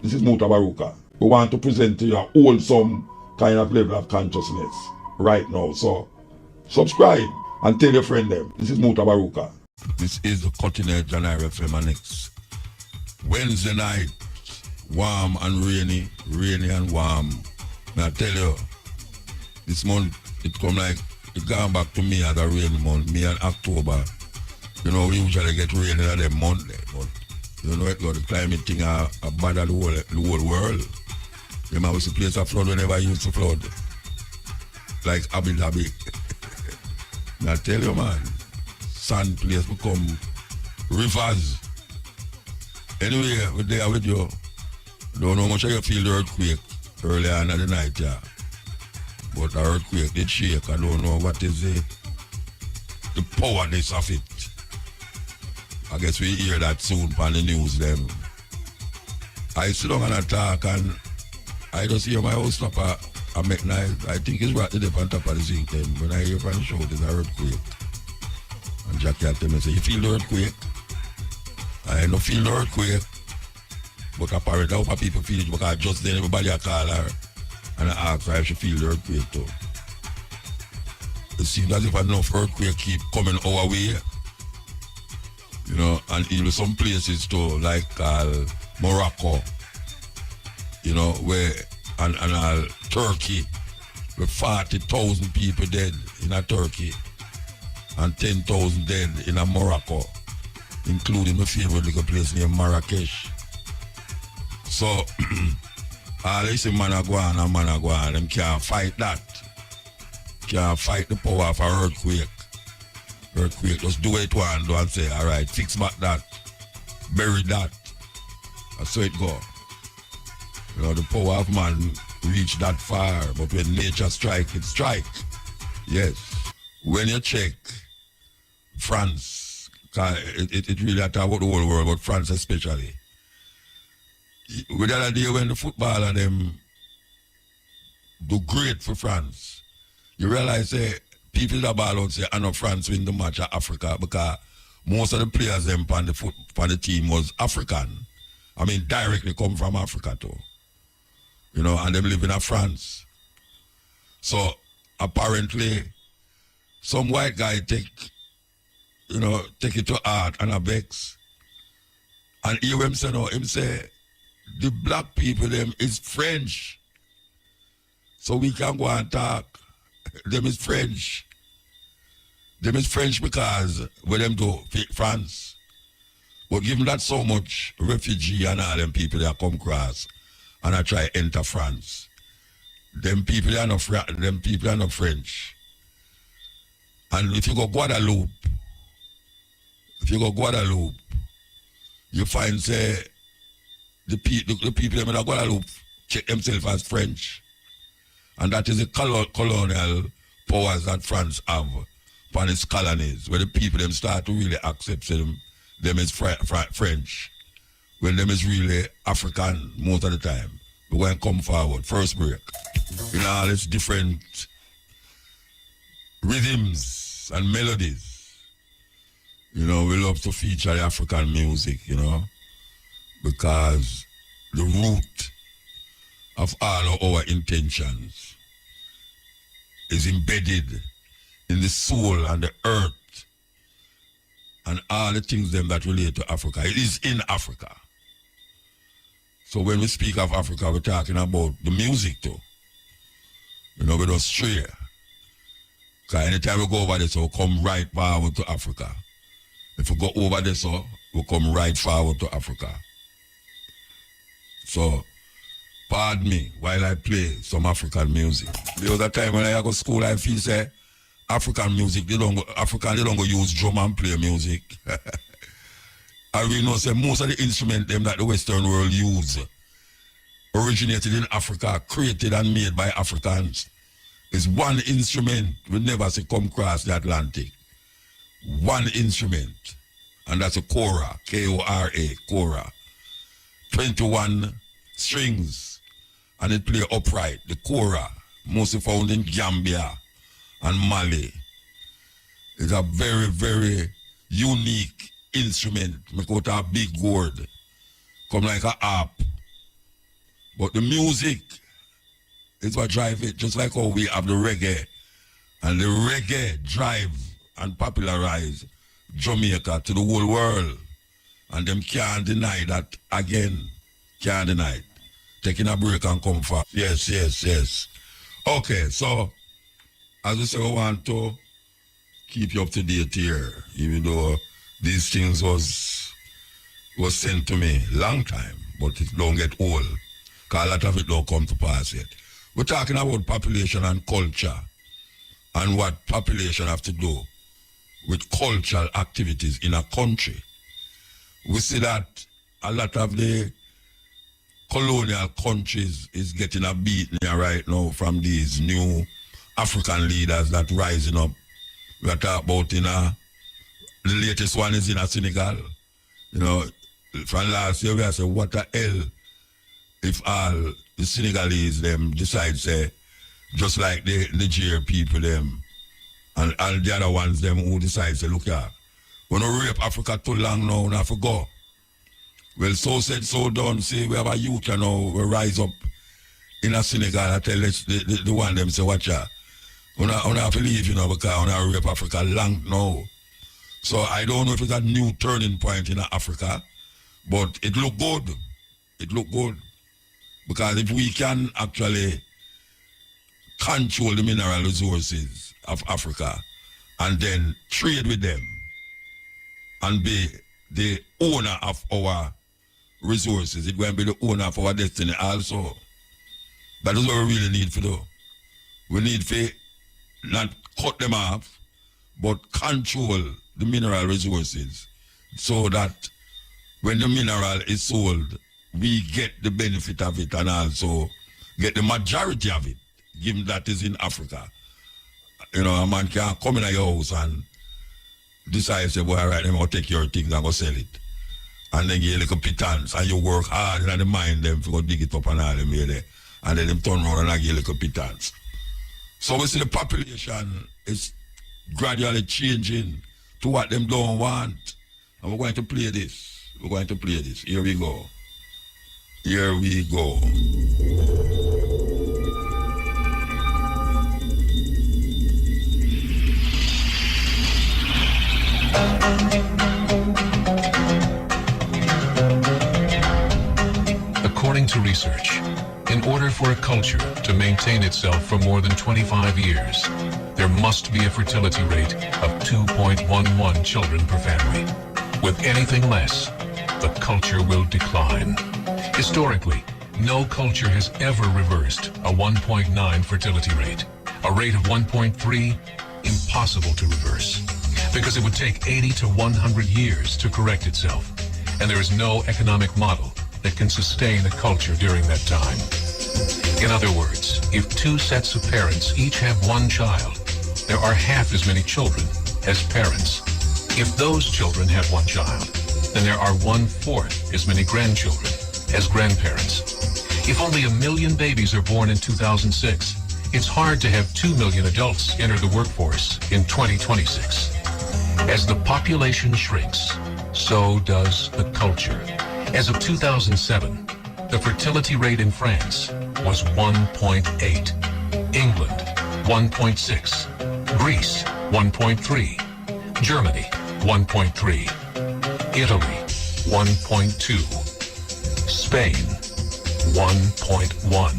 This is Mutabaruka. We want to present to you a wholesome kind of level of consciousness right now. So subscribe and tell your friend them. This is Mutabaruka. This is the Cutting Edge and FM Wednesday night, warm and rainy and warm. Now I tell you, this month it come like it gone back to me as a rainy month, me and October. You know, we usually get rain in the month, but you know, the climate thing are bad at the whole world. You know, it's a place of flood whenever you used to flood. Like Abu Dhabi. Now I tell you, man, sand place become rivers. Anyway, we're there with you. Don't know how much you feel the earthquake earlier in the night, yeah. But the earthquake did shake. I don't know what is the powerness of it. I guess we hear that soon on the news them. I sit down and I talk and I just hear my house stop and make noise. I think it's right there on top of the zinc then. When I hear from the show, there's an earthquake. And Jackie tell me, say, you feel the earthquake? I don't feel the earthquake. But apparently, how people feel it because just then everybody I call her and I ask her if she feel the earthquake too. It seems as if enough earthquake keep coming our way. You know, and in some places too, like Morocco, you know, where and Turkey, with 40,000 people dead in a Turkey and 10,000 dead in a Morocco, including my favorite little place named Marrakesh. So, all this in Managua, them can't fight that. Can't fight the power of an earthquake. Earthquake, just do it one, do and say, all right, fix back that, bury that. That's so it go. You know, the power of man reach that far, but when nature strike, it strike. Yes. When you check France, it really attack about the whole world, but France especially. With the other day when the footballer them do great for France, you realize people that ball out say, I know France win the match at Africa because most of the players them on the team was African. I mean, directly come from Africa too. You know, and them live in France. So apparently, some white guy take it to heart and a vex. And hear him say, no, him say, the black people them is French. So we can go and talk. Them is French. Them is French because with them to France. But given that so much refugee and all them people that come across and I try enter France, them people are not French. And if you go Guadeloupe, you find say the people in Guadeloupe check themselves as French. And that is the colonial powers that France have upon its colonies, where the people them start to really accept them as French, when them is really African most of the time. We going to come forward, first break. You know, all these different rhythms and melodies. You know, we love to feature the African music, you know, because the root of all of our intentions is embedded in the soul and the earth and all the things them that relate to Africa. It is in Africa. So when we speak of Africa, we're talking about the music too. You know, we don't stray. Because anytime we go over there, so we come right forward to Africa. If we go over there, so we come right forward to Africa. So, pardon me while I play some African music. There was a time when I go to school, I feel say African music, they don't go use drum and play music. And we know say most of the instruments them that the Western world use originated in Africa, created and made by Africans. It's one instrument we never see come across the Atlantic. One instrument. And that's a kora, K-O-R-A, kora. 21 strings. And it play upright. The kora, mostly found in Gambia and Mali. It's a very, very unique instrument. Make out a big gourd. Come like a harp. But the music is what drive it, just like how we have the reggae. And the reggae drive and popularize Jamaica to the whole world. And them can't deny that again. Can't deny it. Taking a break and come back. Yes. Okay, so as I say, I want to keep you up to date here, even though these things was sent to me long time, but it don't get old. Because a lot of it don't come to pass yet. We're talking about population and culture and what population have to do with cultural activities in a country. We see that a lot of the colonial countries is getting a beating right now from these new African leaders that rising up. We are talking about the latest one is in Senegal. You know, from last year we are saying, what the hell if all the Senegalese them decide say, just like the Nigerian people them and the other ones them who decide say, look here, we don't rape Africa too long now, we have to go. Well, so said, so done. See, we have a youth, you know, we rise up in a Senegal. I tell the one them say, watch out. We don't have to leave, you know, because we don't rape Africa long now. So I don't know if it's a new turning point in Africa, but it look good. It look good. Because if we can actually control the mineral resources of Africa and then trade with them and be the owner of our resources, it's going to be the owner of our destiny also. That is what we really need to do. We need to not cut them off, but control the mineral resources so that when the mineral is sold, we get the benefit of it and also get the majority of it, given that is in Africa. You know, a man can come in your house and decide, say, boy, all right, I'm going to take your things and go sell it. And then give a little pittance and you work hard and mind them to go dig it up and all them here there. And then them turn around and give a little pittance. So we see the population is gradually changing to what them don't want. And we're going to play this. We're going to play this. Here we go. Here we go. According to research, in order for a culture to maintain itself for more than 25 years, there must be a fertility rate of 2.11 children per family. With anything less, the culture will decline. Historically, no culture has ever reversed a 1.9 fertility rate. A rate of 1.3, impossible to reverse, because it would take 80 to 100 years to correct itself, and there is no economic model that can sustain a culture during that time. In other words, if two sets of parents each have one child, there are half as many children as parents. If those children have one child, then there are 1/4 as many grandchildren as grandparents. If only 1 million babies are born in 2006, it's hard to have 2 million adults enter the workforce in 2026. As the population shrinks, so does the culture. As of 2007, the fertility rate in France was 1.8, England 1.6, Greece 1.3, Germany 1.3, Italy 1.2, Spain 1.1.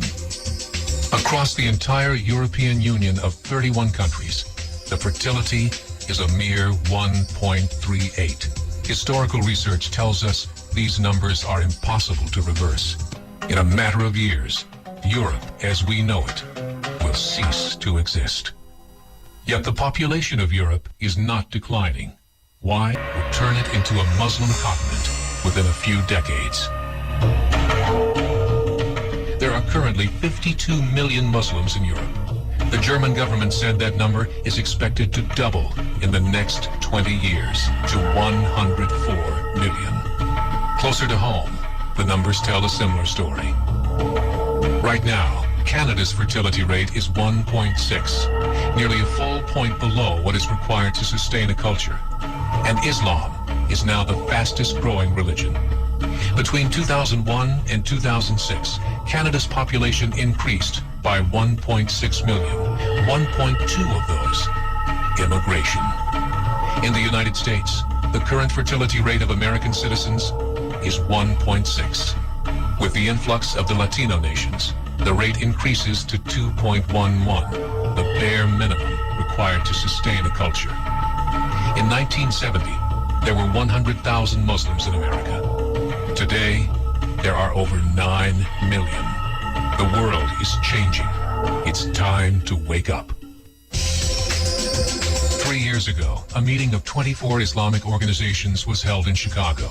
Across the entire European Union of 31 countries, the fertility is a mere 1.38. Historical research tells us these numbers are impossible to reverse. In a matter of years, Europe, as we know it, will cease to exist. Yet the population of Europe is not declining. Why? We'll turn it into a Muslim continent within a few decades. There are currently 52 million Muslims in Europe. The German government said that number is expected to double in the next 20 years to 104 million. Closer to home, the numbers tell a similar story. Right now, Canada's fertility rate is 1.6, nearly a full point below what is required to sustain a culture. And Islam is now the fastest growing religion. Between 2001 and 2006, Canada's population increased by 1.6 million, 1.2 of those immigration. In the United States, the current fertility rate of American citizens is 1.6. With the influx of the Latino nations, the rate increases to 2.11, the bare minimum required to sustain a culture. In 1970, there were 100,000 Muslims in America. Today, there are over 9 million. The world is changing. It's time to wake up. 3 years ago, a meeting of 24 Islamic organizations was held in Chicago.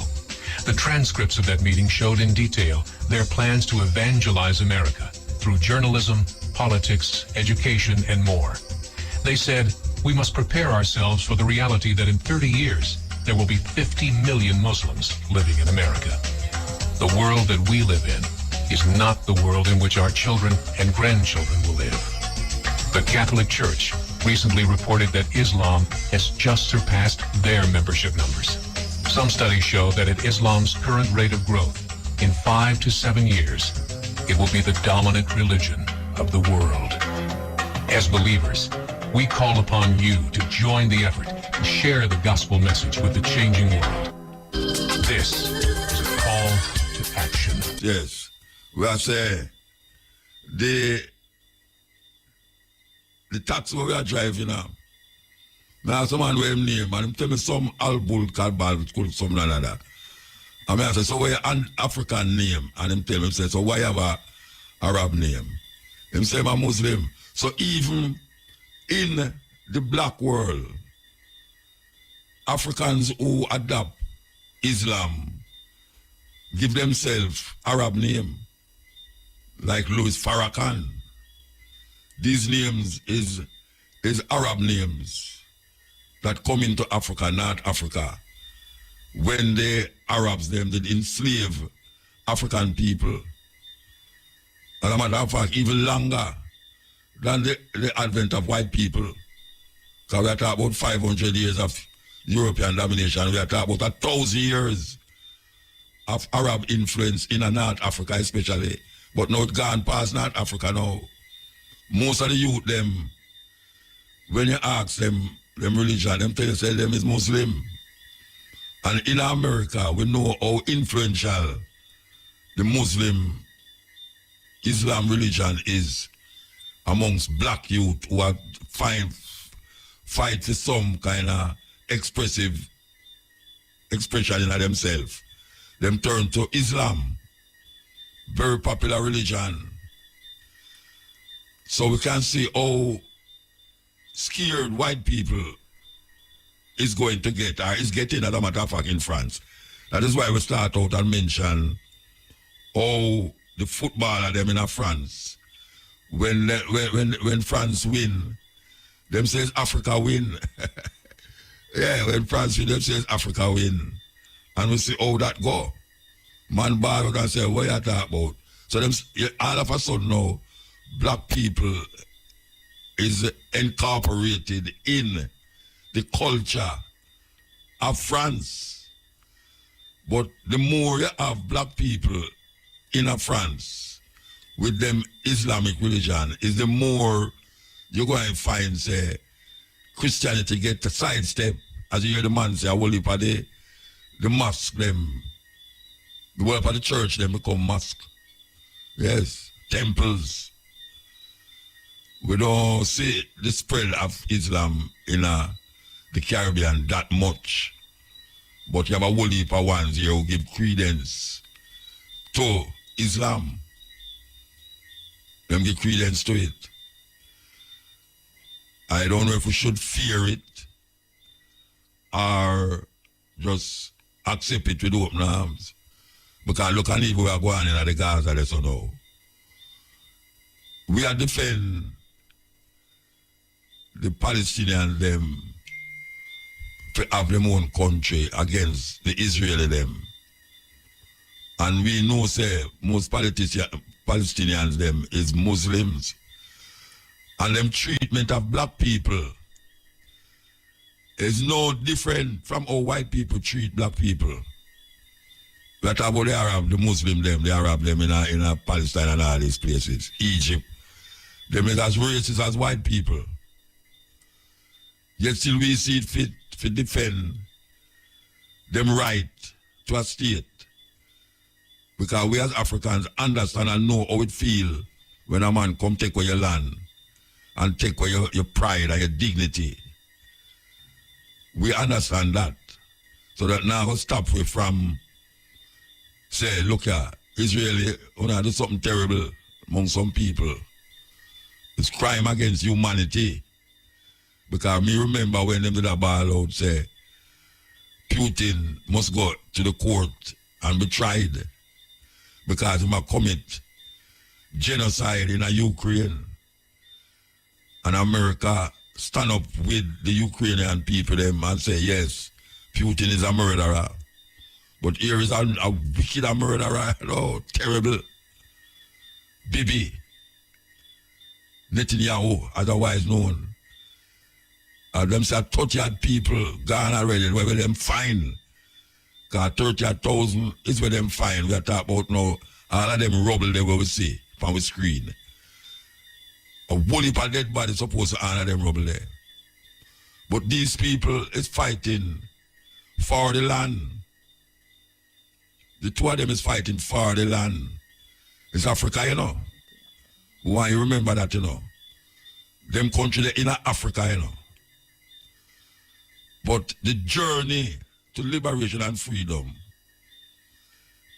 The transcripts of that meeting showed in detail their plans to evangelize America through journalism, politics, education, and more. They said, we must prepare ourselves for the reality that in 30 years, there will be 50 million Muslims living in America. The world that we live in is not the world in which our children and grandchildren will live. The Catholic Church recently reported that Islam has just surpassed their membership numbers. Some studies show that at Islam's current rate of growth, in 5 to 7 years, it will be the dominant religion of the world. As believers, we call upon you to join the effort to share the gospel message with the changing world. This is a call to action. Yes. We are saying the taxi we are driving now. Now someone with him name and him tell me some albul called some another. I mean I say, so why an African name? And him tell me, say, so why have a Arab name? Him say I'm a Muslim. So even in the black world, Africans who adopt Islam give themselves Arab name, like Louis Farrakhan. These names is Arab names that come into Africa, North Africa, when the Arabs them did enslave African people. As a matter of fact, even longer than the advent of white people. Because we are talking about 500 years of European domination. We are talking about 1,000 years of Arab influence in North Africa especially. But now it's gone past North Africa now. Most of the youth, them, when you ask them religion, them tell you say them is Muslim. And in America, we know how influential the Muslim Islam religion is amongst black youth who are fight for some kind of expressive expression in themselves. Them turn to Islam, very popular religion. So we can see how scared white people is going to get, or is getting, as a matter of fact, in France. That is why we start out and mention how the footballer them in France, when France win, them says Africa win. Yeah, when France win, them says Africa win. And we see how that go. Man ball and say, what you talk about? So them all of a sudden now, black people is incorporated in the culture of France. But the more you have black people in a France with them Islamic religion, is the more you're going to find, say, Christianity get to sidestep. As you hear the man say, I will leave the mosque, them, the world of the church, them become mosque. Yes, temples. We don't see the spread of Islam in the Caribbean that much. But you have a whole heap of ones here who give credence to Islam. Them give credence to it. I don't know if we should fear it or just accept it with open arms. Because look at evil we are going in the Gaza, that's now. We are defending the Palestinians them to have their own country against the Israeli them. And we know say most Palestinians them is Muslims. And them treatment of black people is no different from how white people treat black people. We are talking about the Arab, the Muslim them, the Arab them in Palestine and all these places. Egypt. Them is as racist as white people. Yet still we see it fit to defend them right to a state. Because we as Africans understand and know how it feel when a man come take away your land and take away your pride and your dignity. We understand that. So that now will stop we from say, look here, Israeli, do something terrible among some people. It's crime against humanity. Because me remember when them did a ball out, say, Putin must go to the court and be tried because he might commit genocide in Ukraine. And America stand up with the Ukrainian people them and say, yes, Putin is a murderer. But here is a wicked murderer, terrible. Bibi, Netanyahu, otherwise known. Them say 30 people gone already, where them fine. Because 30,000 is where them fine. We are talking about now, all of them rubble they will see from the screen. A whole heap of dead body supposed to honor them rubble there. But these people is fighting for the land. The two of them is fighting for the land. It's Africa, you know. Why you remember that, you know? Them country in Africa, you know. But the journey to liberation and freedom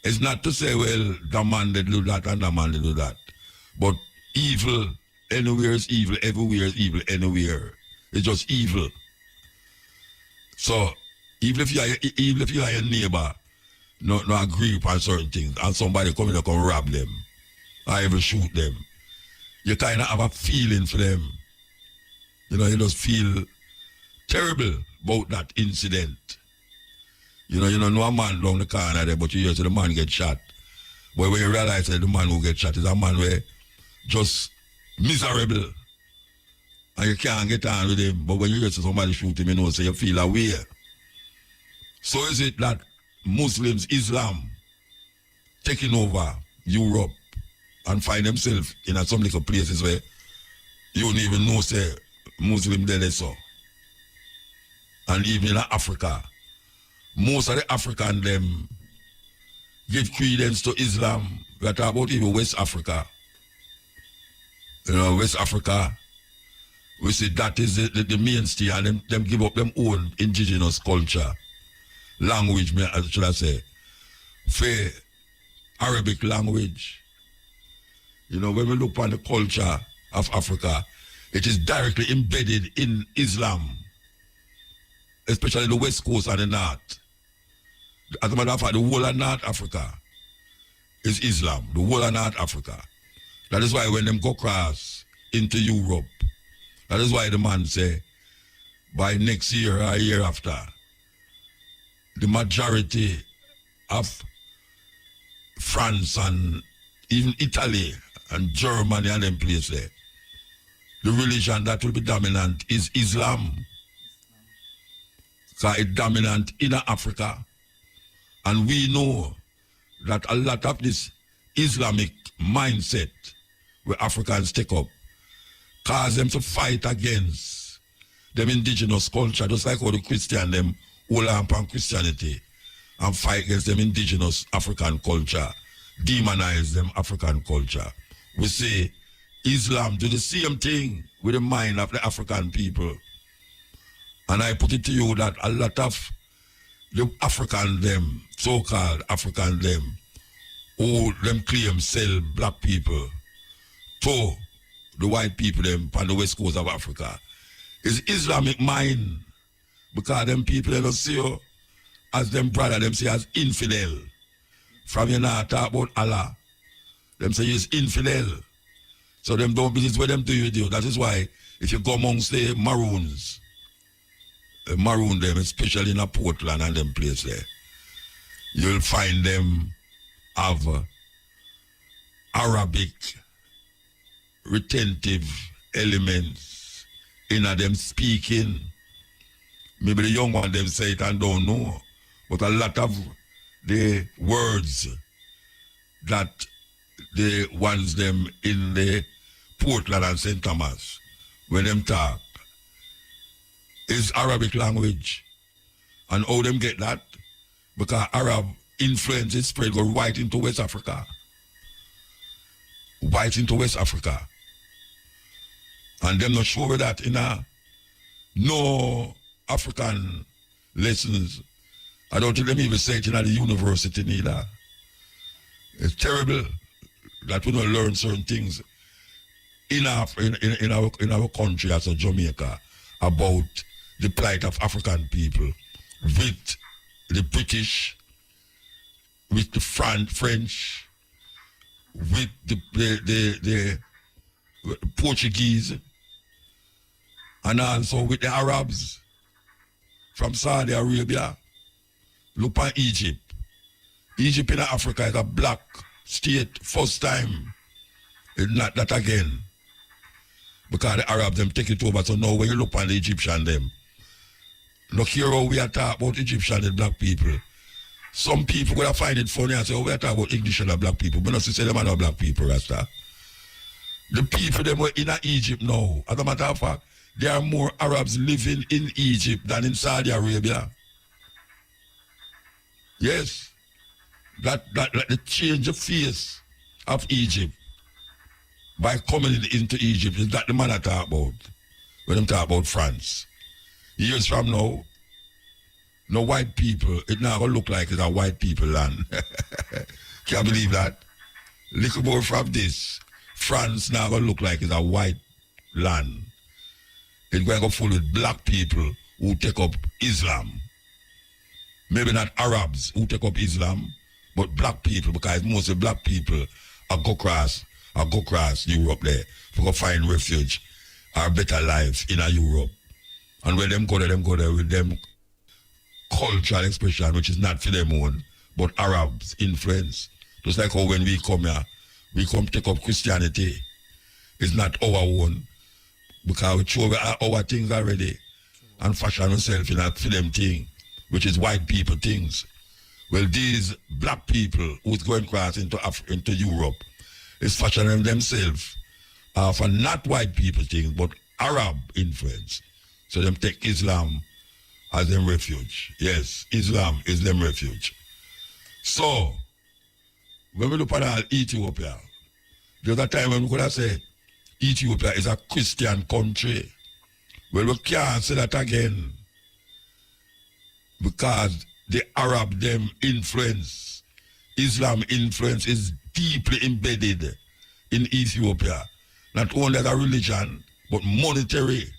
is not to say, well, the man they do that and the man they do that. But evil anywhere is evil, everywhere is evil, anywhere. It's just evil. So even if you are your neighbor, no agree upon certain things, and somebody come in and come rob them, or even shoot them, you kind of have a feeling for them. You know, you just feel terrible about that incident. You know a man down the corner there, but you hear the man get shot. But when you realize that the man who get shot is a man where just miserable. And you can't get on with him. But when you hear somebody shoot him, you know, so you feel aware. So is it that Muslims, Islam, taking over Europe and find themselves in some little places where you don't even know, say, Muslim there so. And even in Africa, most of the African them give credence to Islam. We are talking about even West Africa. You know, West Africa, we say that is the mainstay, and them give up them own indigenous culture, language, should I say, for Arabic language. You know, when we look on the culture of Africa, it is directly embedded in Islam, especially the West Coast and the North. As a matter of fact, the whole of North Africa is Islam, the whole of North Africa. That is why when them go across into Europe, that is why the man say, by next year or year after, the majority of France and even Italy and Germany and them places there, the religion that will be dominant is Islam. Because it's dominant in Africa. And we know that a lot of this Islamic mindset where Africans take up cause them to fight against them indigenous culture, just like how the Christian them hold on upon Christianity and fight against them indigenous African culture, demonize them African culture. We say Islam do the same thing with the mind of the African people. And I put it to you that a lot of the African them, so-called African them, who them claim sell black people to the white people them on the west coast of Africa, is Islamic mind. Because them people they don't see you as them brother, them say as infidel. From you now talk about Allah, them say it's infidel. So them don't business where them do you do. That is why if you go amongst the Maroons, maroon them, especially in a Portland and them place there, you'll find them have Arabic retentive elements in them speaking. Maybe the young one them say it and don't know, but a lot of the words that the ones them in the Portland and St. Thomas, when them talk, is Arabic language. And how them get that? Because Arab influence is spread go right into West Africa. Right into West Africa. And them not sure that in no African lessons. I don't think them even say it in the university neither. It's terrible that we don't learn certain things in our country as a Jamaica about the plight of African people with the British, with the French, with the Portuguese, and also with the Arabs from Saudi Arabia. Look at Egypt. Egypt in Africa is a black state, first time. It's not that again. Because the Arabs them take it over. So now when you look at the Egyptian them, look here how we are talking about Egyptian and black people. Some people will find it funny and say, oh, we are talking about English and black people. But not to say them are not black people, Rasta. The people them were in Egypt now. As a matter of fact, there are more Arabs living in Egypt than in Saudi Arabia. Yes. That the change of face of Egypt by coming into Egypt is that the man I talk about when I'm talking about France. Years from now, no white people, it not gonna look like it's a white people land. Can't believe that. Little more from this, France now gonna look like it's a white land. It's going to go full with black people who take up Islam. Maybe not Arabs who take up Islam, but black people, because most of black people are go across Europe there to go find refuge or better life in Europe. And when them go there with them cultural expression, which is not for them own, but Arabs influence. Just like how when we come here, we come take up Christianity. It's not our own, because we show our things already and fashion ourselves in a film thing, which is white people things. Well, these black people who's going across into Europe is fashioning themselves for not white people things, but Arab influence. So them take Islam as them refuge. Yes, Islam is them refuge. So, when we look at Ethiopia, there's a time when we could have said Ethiopia is a Christian country. Well, we can't say that again, because the Arab them influence, Islam influence is deeply embedded in Ethiopia. Not only as a religion, but monetary.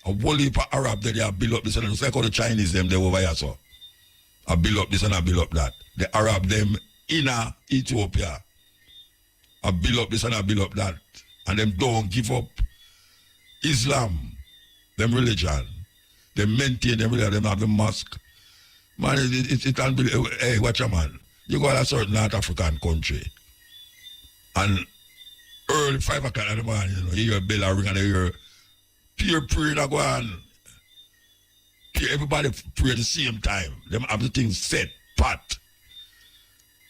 A whole heap of Arab that they have built up this and it's like all the Chinese them they over here so. I build up this and I build up that. The Arab them in Ethiopia. I build up this and I build up that. And them don't give up Islam, them religion. They maintain them religion, them have the mosque. Man, it's unbelievable. Hey, watch a man. You go to a certain North African country and early 5 o'clock in the morning, you hear a bell ring and you hear peer prayer that go on. Everybody pray at the same time. Them have the things set, pat.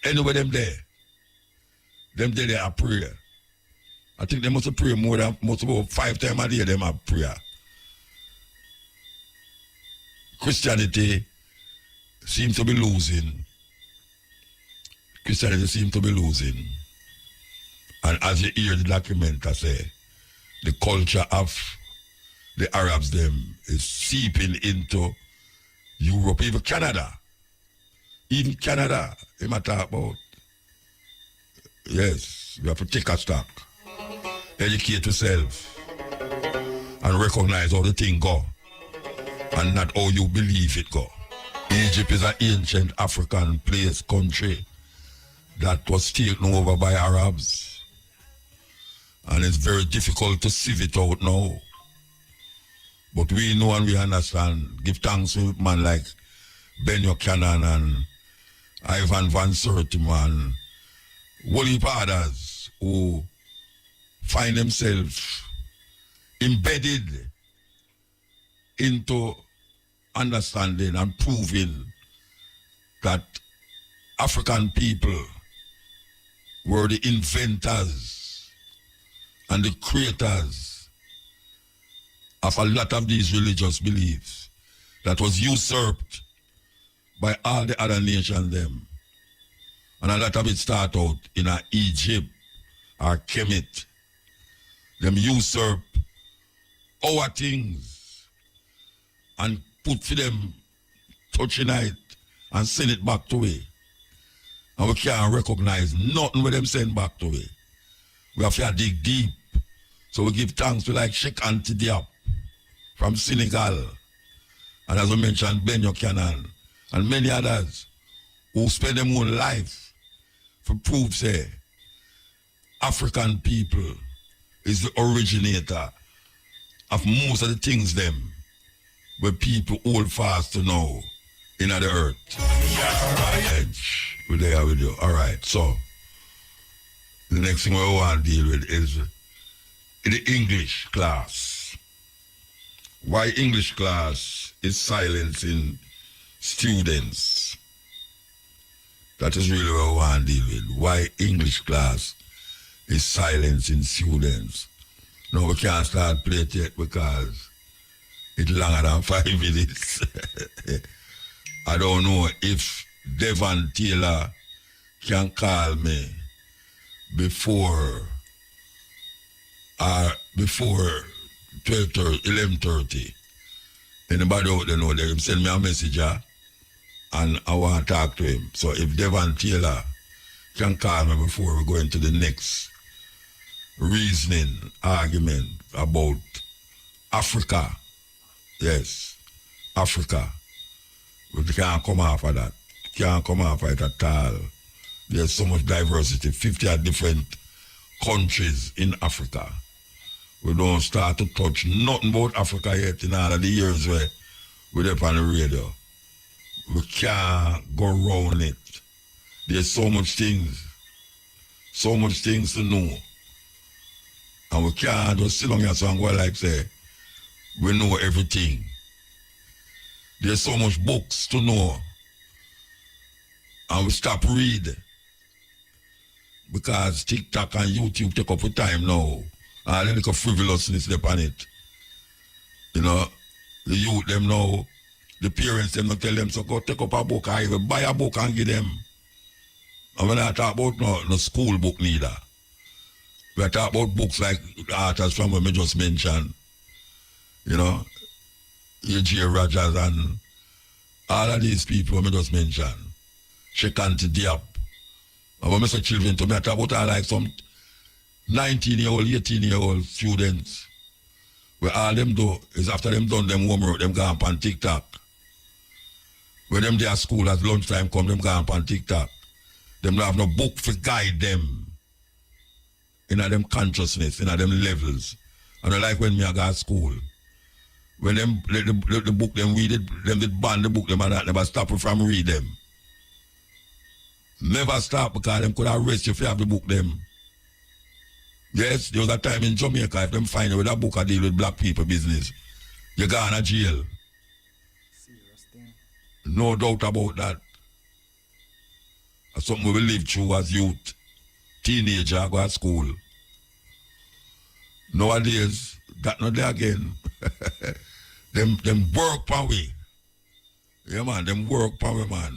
Anyway, them there are prayer. I think they must pray more than about 5 times a day. Them have prayer. Christianity seems to be losing. Christianity seems to be losing. And as you hear the document, I say, the culture of the Arabs them is seeping into Europe, even Canada. Even Canada, they might talk about. Yes, we have to take a stock. Educate yourself. And recognize how the thing go. And not how you believe it go. Egypt is an ancient African place, country that was taken over by Arabs. And it's very difficult to sieve it out now. But we know and we understand. Give thanks to man like Ben Buchanan and Ivan Van Sertima and whole heap of others who find themselves embedded into understanding and proving that African people were the inventors and the creators of a lot of these religious beliefs that was usurped by all the other nations them. And a lot of it start out in Egypt or Kemet. Them usurp our things and put for them touching it and send it back to it. And we can't recognize nothing with them send back to it. We have to dig deep. So we give thanks to like Sheikh Anta Diop from Senegal. And as I mentioned, Ben Buchanan and many others who spend their own life for proof say African people is the originator of most of the things them where people hold fast to know in the earth. Edge, we're there with you. All right, so the next thing we want to deal with is the English class. Why English class is silencing students. That is really what we want to deal with. Why English class is silencing students. No, we can't start playing it yet because it's longer than 5 minutes. I don't know if Devon Taylor can call me before 12:30, 11:30. Anybody out there know that? Send me a message and I want to talk to him. So if Devon Taylor can call me before we go into the next reasoning argument about Africa. Yes, Africa. We can't come off of that. Can't come off of it at all. There's so much diversity, 50 different countries in Africa. We don't start to touch nothing about Africa yet in all of the years where we're up on the radio. We can't go around it. There's so much things to know. And we can't just sit down here and go like say, we know everything. There's so much books to know. And we stop reading. Because TikTok and YouTube take up the time now. And then the frivolousness upon it. You know, the youth them now, the parents them not tell them, so go take up a book, I even buy a book and give them. And when I talk about no school book neither. We talk about books like the authors from what we just mentioned. You know, A.J. Rogers and all of these people we just mentioned. Sheikh Anta Diop. And when I say children to me, I talk about all like some 19-year-old, 18-year-old students. Where all them do is after them done them homework, them go up on TikTok. When them there at school at lunchtime come, them go up on TikTok. Them don't have no book to guide them in them consciousness, in them levels. And I like when me I go to school. When them the book them read it, them did ban the book them and that never stop you from read them. Never stop because them could arrest you if you have the book them. Yes, there was a time in Jamaica if them find you with a book I deal with black people business, you go in a jail. Serious thing. No doubt about that. That's something we will live through as youth. Teenager go to school. Nowadays, that not there again. them work per way. Yeah man, them work per way man.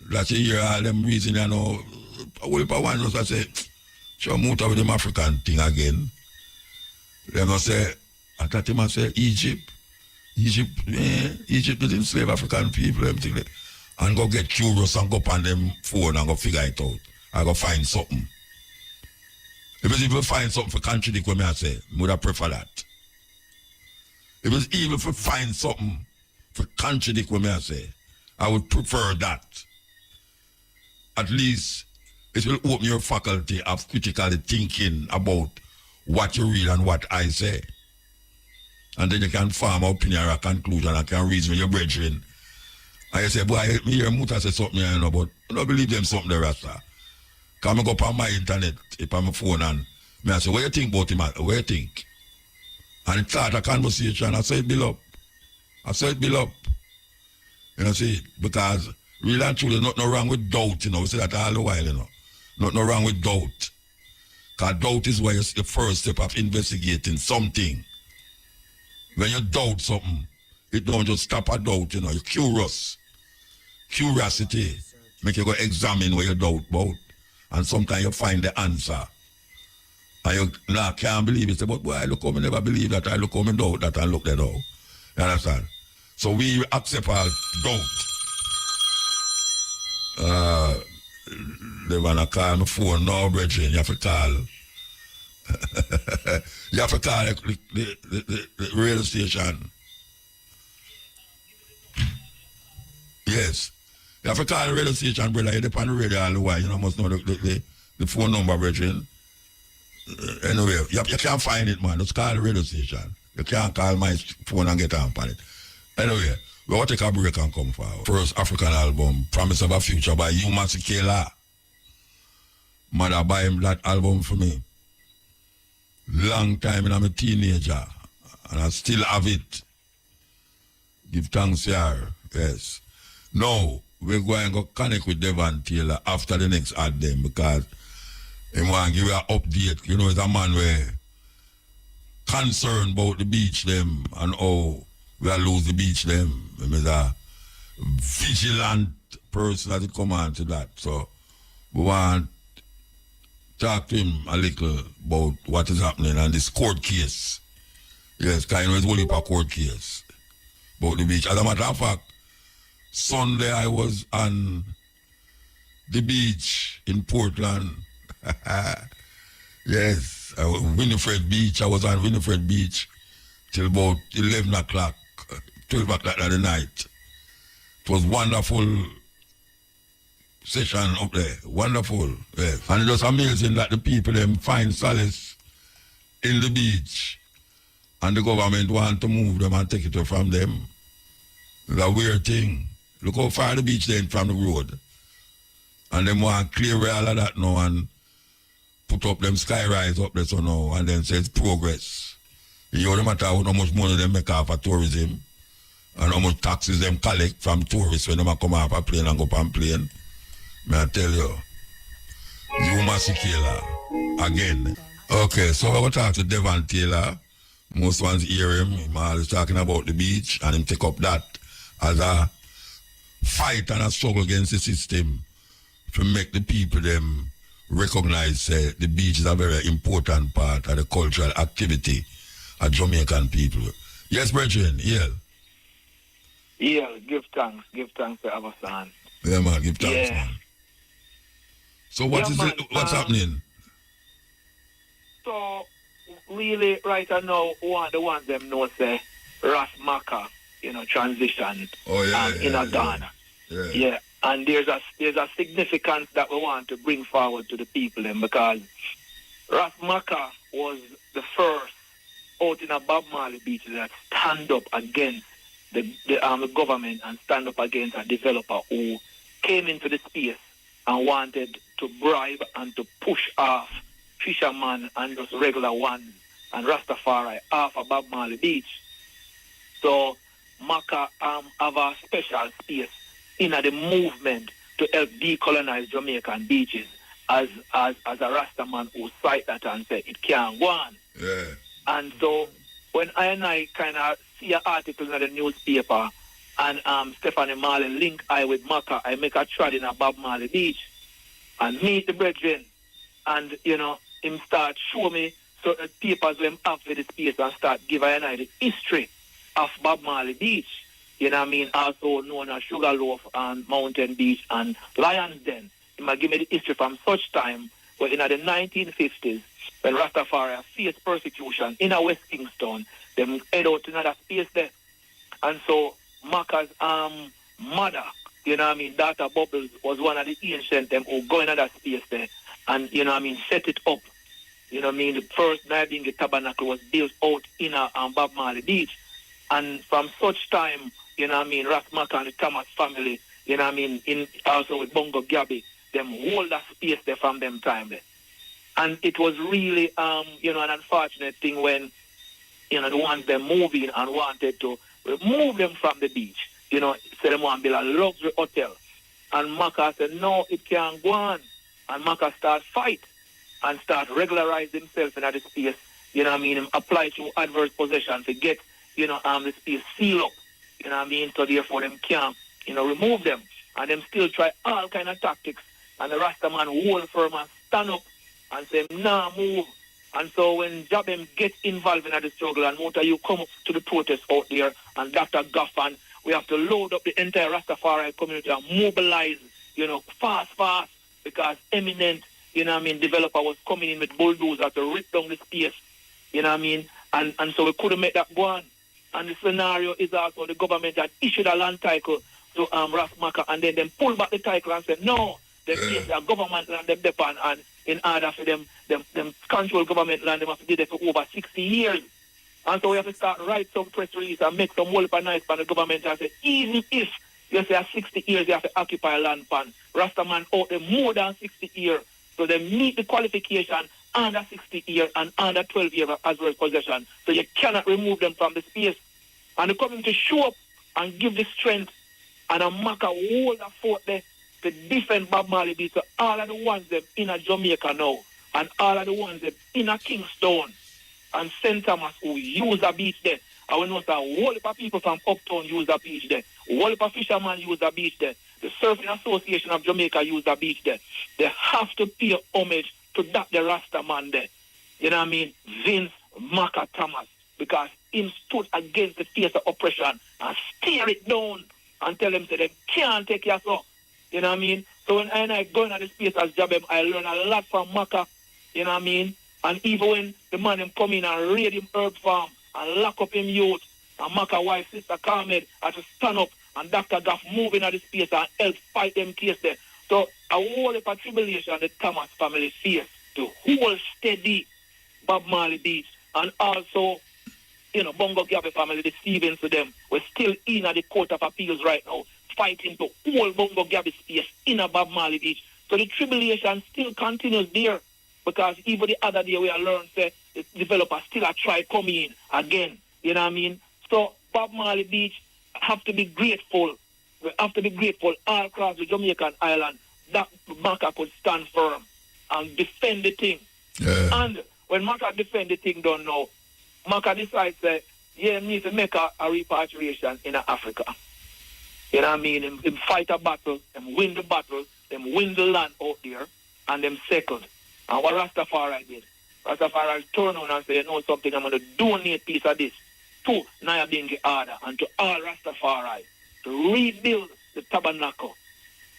That's a year all them reason you know. Well if I want us to say, show muta with them African thing again. They gonna say, I thought him say Egypt did enslave African people, everything. And go get curious and go up on them phone and go figure it out. I go find something. If it's even find something for contradict what I say, I would have prefer that. If it's even for find something for contradict what I say, I would prefer that. At least it will open your faculty of critically thinking about what you read and what I say. And then you can form an opinion or a conclusion and can reason with your brethren. And you say, boy, me hear Muta say something, you know, but I don't believe them something there, Rasta. Because I go up on my internet, if I'm on my phone, and I say, what you think about him? What you think? And it start a conversation. I say it build up. You know, see, because Really and truly, nothing wrong with doubt, you know. We say that all the while, you know. Nothing wrong with doubt. Because doubt is where it's the first step of investigating something. When you doubt something, it don't just stop at doubt, you know. You're curious. Curiosity make you go examine what you doubt about. And sometimes you find the answer. And you can't believe it. Say, but boy, look how I never believe that. I look how I doubt that and look that out. You understand? So we accept our doubt. They wanna call my phone now, brethren. You have to call. You have to call the radio station. Yes. You have to call the radio station, brother. You depend on the radio all the while. You know, must know the phone number, brethren. Anyway, you can't find it, man. Just call the radio station. You can't call my phone and get on it. Anyway, we want to take a break and come forward. First African album, Promise of a Future by Masikela. Mother buy him that album for me. Long time and I'm a teenager. And I still have it. Give thanks here. Yes. Now, we're going to go connect with Devon Taylor after the next album because he want to give you an update. You know, it's a man where concerned about the beach them and how we are lose the beach them. He's a vigilant person as it come on to that. So we want to talk to him a little about what is happening and this court case. Yes, kind of it's only a court case about the beach. As a matter of fact, Sunday I was on the beach in Portland. Yes, Winifred Beach. I was on Winifred Beach till about 11 o'clock, 12 o'clock at the night. It was wonderful session up there. Wonderful, yes. And it was amazing that the people them find solace in the beach and the government want to move them and take it away from them. It's a weird thing. Look how far the beach then from the road. And them want to clear all of that now and put up them skyrise up there so now and then says progress. You know, no matter how much money they make off of tourism and how much taxes them collect from tourists when they come off a plane and go up on plane. May I tell you, Masikela again. Okay, so I will talk to Devon Taylor. Most ones hear him. He's always talking about the beach and him take up that as a fight and a struggle against the system to make the people them recognize the beach is a very important part of the cultural activity of Jamaican people. Yes, brethren, yeah. Yeah, give thanks to our son. Yeah, man, give thanks, man. So what's happening? So really right now the ones them know say Rastafari, transition in Ghana. Yeah. And there's a significance that we want to bring forward to the people then because Rastafari was the first out in a Bob Marley beach that stand up against the government and stand up against a developer who came into the space and wanted to bribe and to push off fishermen and just regular ones and Rastafari off of Bob Marley beach. So Maka have a special space in the movement to help decolonize Jamaican beaches as a Rastaman who cite that and say it can't go on. Yeah. And so when I kind of see an article in the newspaper and Stephanie Marley link I with Maka, I make a trot in a Bob Marley beach and meet the brethren and, him start show me certain papers when after the space and start give I the history of Bob Marley beach. You know what I mean? Also known as Sugarloaf and Mountain Beach and Lions Den. He might give me the history from such time where in the 1950s, when Rastafari faced persecution in a West Kingston, them head out to another space there. And so Maka's mother, Dr. Bubbles, was one of the ancient them who go in another space there and, set it up. The first Nightingale Tabernacle was built out in Bob Marley Beach. And from such time, Ras Maka and the Thomas family, in also with Bongo Gabby, them hold that space there from them time there. And it was really, an unfortunate thing when, the ones them moving and wanted to remove them from the beach, say them want to build a luxury hotel And Maka said, no, it can't go on. And Maka start fight and start regularize himself in the space, you know what I mean, him apply to adverse possession to get, you know, the space seal up, you know what I mean, so therefore them can't, you know, remove them. And them still try all kind of tactics. And the Rasta man hold firm and stand up and say, nah, move. And so when Jabem get involved in the struggle and Muta, you come up to the protest out there and Dr. Gaffan, we have to load up the entire Rastafari community and mobilize, you know, fast, because eminent, you know what I mean, developer was coming in with bulldozers to rip down the space, you know what I mean, and so we couldn't make that go on. And the scenario is also the government had issued a land title to Ras Maka and then them pull back the title and said, no, they place a government land them depend and in order for them control government land, they have to do that for over 60 years. And so we have to start write some press release and make some whole nice for the government and say, even if you say 60 years you have to occupy land pan, Rastaman out there more than 60 years. So they meet the qualification under 60 years and under 12 years as well as possession. So you cannot remove them from the space. And the community show up and give the strength and a Maka hold the fort there to defend Bob Marley beat. So all of the ones them in a Jamaica now and all of the ones them in a Kingston and St. Thomas who use a beach there. I will know that a whole heap of people from Uptown use a beach there. A whole heap of fishermen use a beach there. The Surfing Association of Jamaica use a beach there. They have to pay homage to that the Rasta man there. You know what I mean? Vince Maka Thomas. Because him stood against the face of oppression and steer it down and tell them that they can't take you so. You know what I mean? So when I go into the space as Jabem, I learn a lot from Maka. You know what I mean? And even when the man him come in and raid him herb farm and lock up him youth, and Maka wife, Sister Carmen, had to stand up and Dr. Gaff move into the space and help fight them case there. So a whole heap of tribulation the Thomas family face to hold steady Bob Marley beat. And also, you know, Bongo Gabby family, the Stevens to them, we're still in at the Court of Appeals right now, fighting to hold Bongo Gabby space in a Bob Marley beach. So the tribulation still continues there. Because even the other day we learned that the developers still are trying to come in again. You know what I mean? So Bob Marley Beach have to be grateful. We have to be grateful all across the Jamaican island that Maka could stand firm and defend the thing. Yeah. And when Maka defend the thing don't know, Maka decides that yeah, need to make a repatriation in Africa. You know what I mean? Him fight a battle, them win the battle, them win the land out there, and them second. And what Rastafari did, Rastafari turned on and said, you know something, I'm going to donate a piece of this to Nyabingi Order and to all Rastafari to rebuild the tabernacle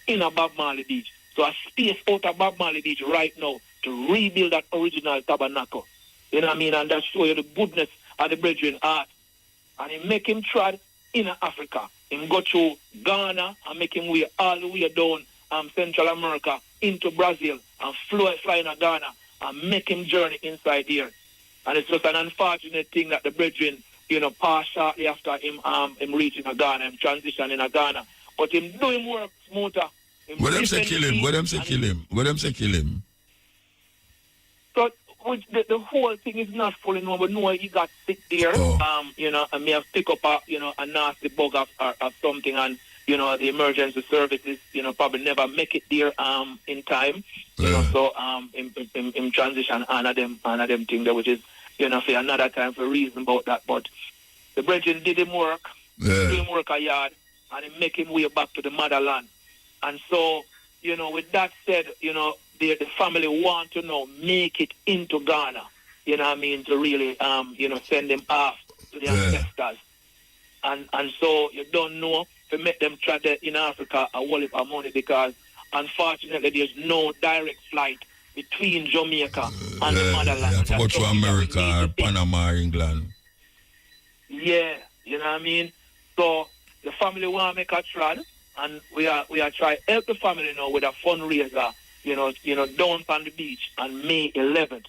in a Bob Marley Beach. So a space out of Bob Marley Beach right now to rebuild that original tabernacle. You know what I mean? And that show you the goodness of the brethren heart. And he make him trod in Africa. Him go through Ghana and make him way all the way down Central America into Brazil and fly in Ghana and make him journey inside here. And it's just an unfortunate thing that the brethren, you know, pass shortly after him reaching Ghana, him transitioning in Ghana. But him doing work smoother. What them say kill him? What them say kill him? What them say kill him? So the whole thing is not fully known, but no, he got sick there. Oh. You know, and may have picked up a nasty bug of something, and you know, the emergency services, you know, probably never make it there in time. You know, so in transition honor them thing there, which is, you know, for another time for reason about that. But the brethren did him work, did him work a yard, and he make him way back to the motherland. And so, you know, with that said, you know, the family want to now make it into Ghana, you know what I mean, to really, you know, send them off to the ancestors. And so you don't know to make them try to in Africa a whole heap of money because unfortunately there's no direct flight between Jamaica and the motherland. Yeah, to go to America or Panama or England. Yeah, you know what I mean? So the family want to make a trad and we are trying to help the family now with a fundraiser, you know, down on the beach on May 11th.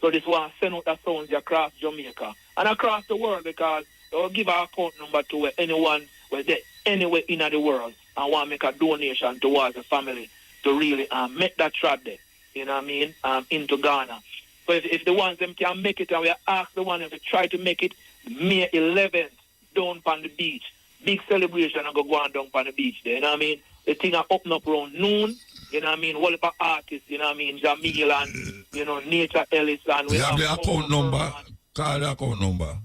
So this one send out the sounds across Jamaica and across the world because they'll give our account number to anyone where they anywhere in the world and want to make a donation towards the family to really make that trad there, you know what I mean, into Ghana. So if the ones them can make it, and we ask the one to try to make it May 11th down on the beach. Big celebration and go on down on the beach there, you know what I mean? the thing are open up around noon. You know what I mean? Whole heap of artists, you know what I mean? Jamil and, you know, Nature Ellis and... You have the account number? Call the account number.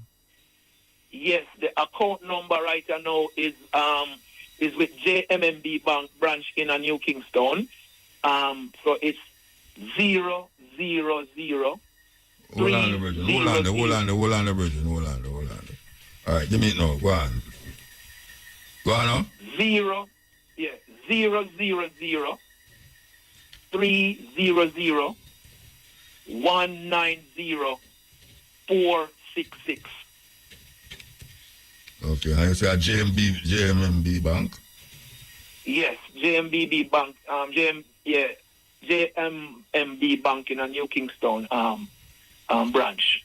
Yes, the account number right now is with JMMB Bank branch in a New Kingston. So it's 000. Hold on the virgin. Hold on the virgin. All right, give me it now. Go on. Go on now. 000 300 190 466. Okay, and you say a JMMB Bank? Yes, JMBB Bank. JMMB Bank in a New Kingston branch.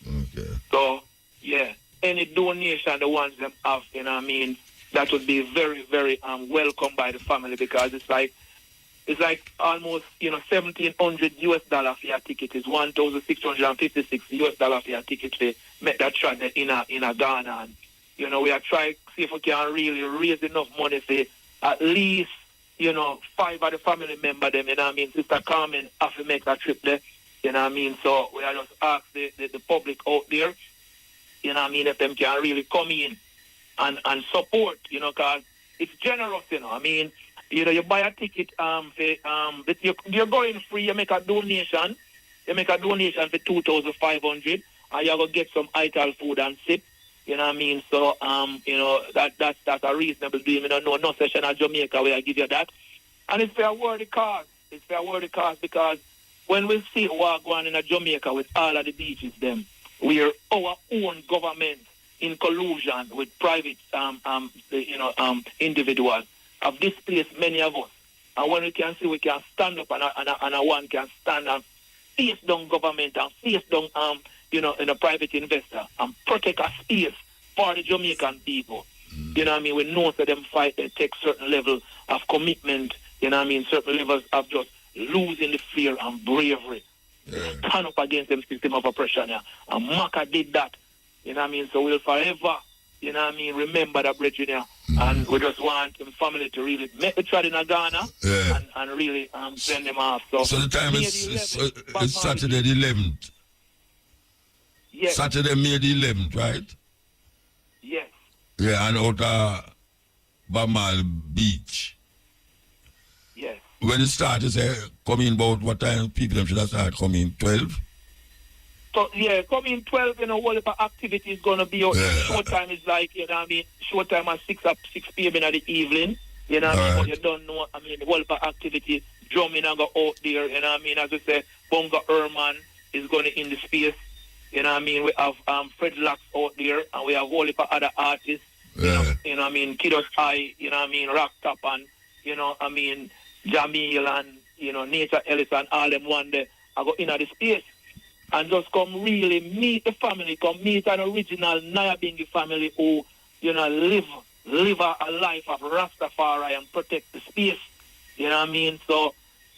Okay. So yeah, any donation the ones them have, you know what I mean, that would be very, very welcome by the family, because it's like almost, you know, $1,700 for your ticket is $1,656 for your ticket to make that trip in a Ghana. And you know, we are trying to see if we can really raise enough money for at least, you know, 5 of the family members them, you know what I mean. Sister Carmen have to make that trip there, you know what I mean. So we are just ask the public out there, you know what I mean, if them can really come in and support, you know, because it's generous, you know. I mean, you know, you buy a ticket, you're going free, you make a donation for 2,500, and you're going to get some ital food and sip, you know what I mean. So, you know, that's a reasonable deal. You know, no session at Jamaica where I give you that. And it's for a worthy cause. Because when we see what going on in Jamaica with all of the beaches, them, we are our own government in collusion with private, individuals have displaced many of us. And when we can see, we can stand up and one can stand and face down government and face down, in a private investor and protect a space for the Jamaican people. You know what I mean? We know that them fight, they take certain level of commitment, you know what I mean? Certain levels of just losing the fear and bravery. Stand up against them system of oppression. Yeah. And Maka did that. You know what I mean? So we'll forever, you know what I mean, remember that bridge, yeah. And we just want the family to really make the trade in Ghana and really send them off. So the time is Saturday the 11th. Yes. Saturday, May the 11th, right? Yes. Yeah, and out Bamal Beach. Yes. When it starts, you say, come in about what time people should start coming? 12? So, yeah, coming 12, you know, what the activity is going to be out. Short time is like, you know what I mean, short time at 6 p.m. in the evening. You know what I mean? But you don't know, I mean, the whole activity, drumming and go out there, you know what I mean? As we say, Bonga Herman is going to in the space. You know what I mean? We have Fred Locks out there, and we have a whole heap of other artists. Yeah. You know what I mean? Kiddos High, you know what I mean? Rock Top and, you know what I mean? Jamil and, you know, Nature Ellis and all them one day. I go in at the space and just come really meet the family, come meet an original Nyabingi family who, you know, live a life of Rastafari and protect the space. You know what I mean? So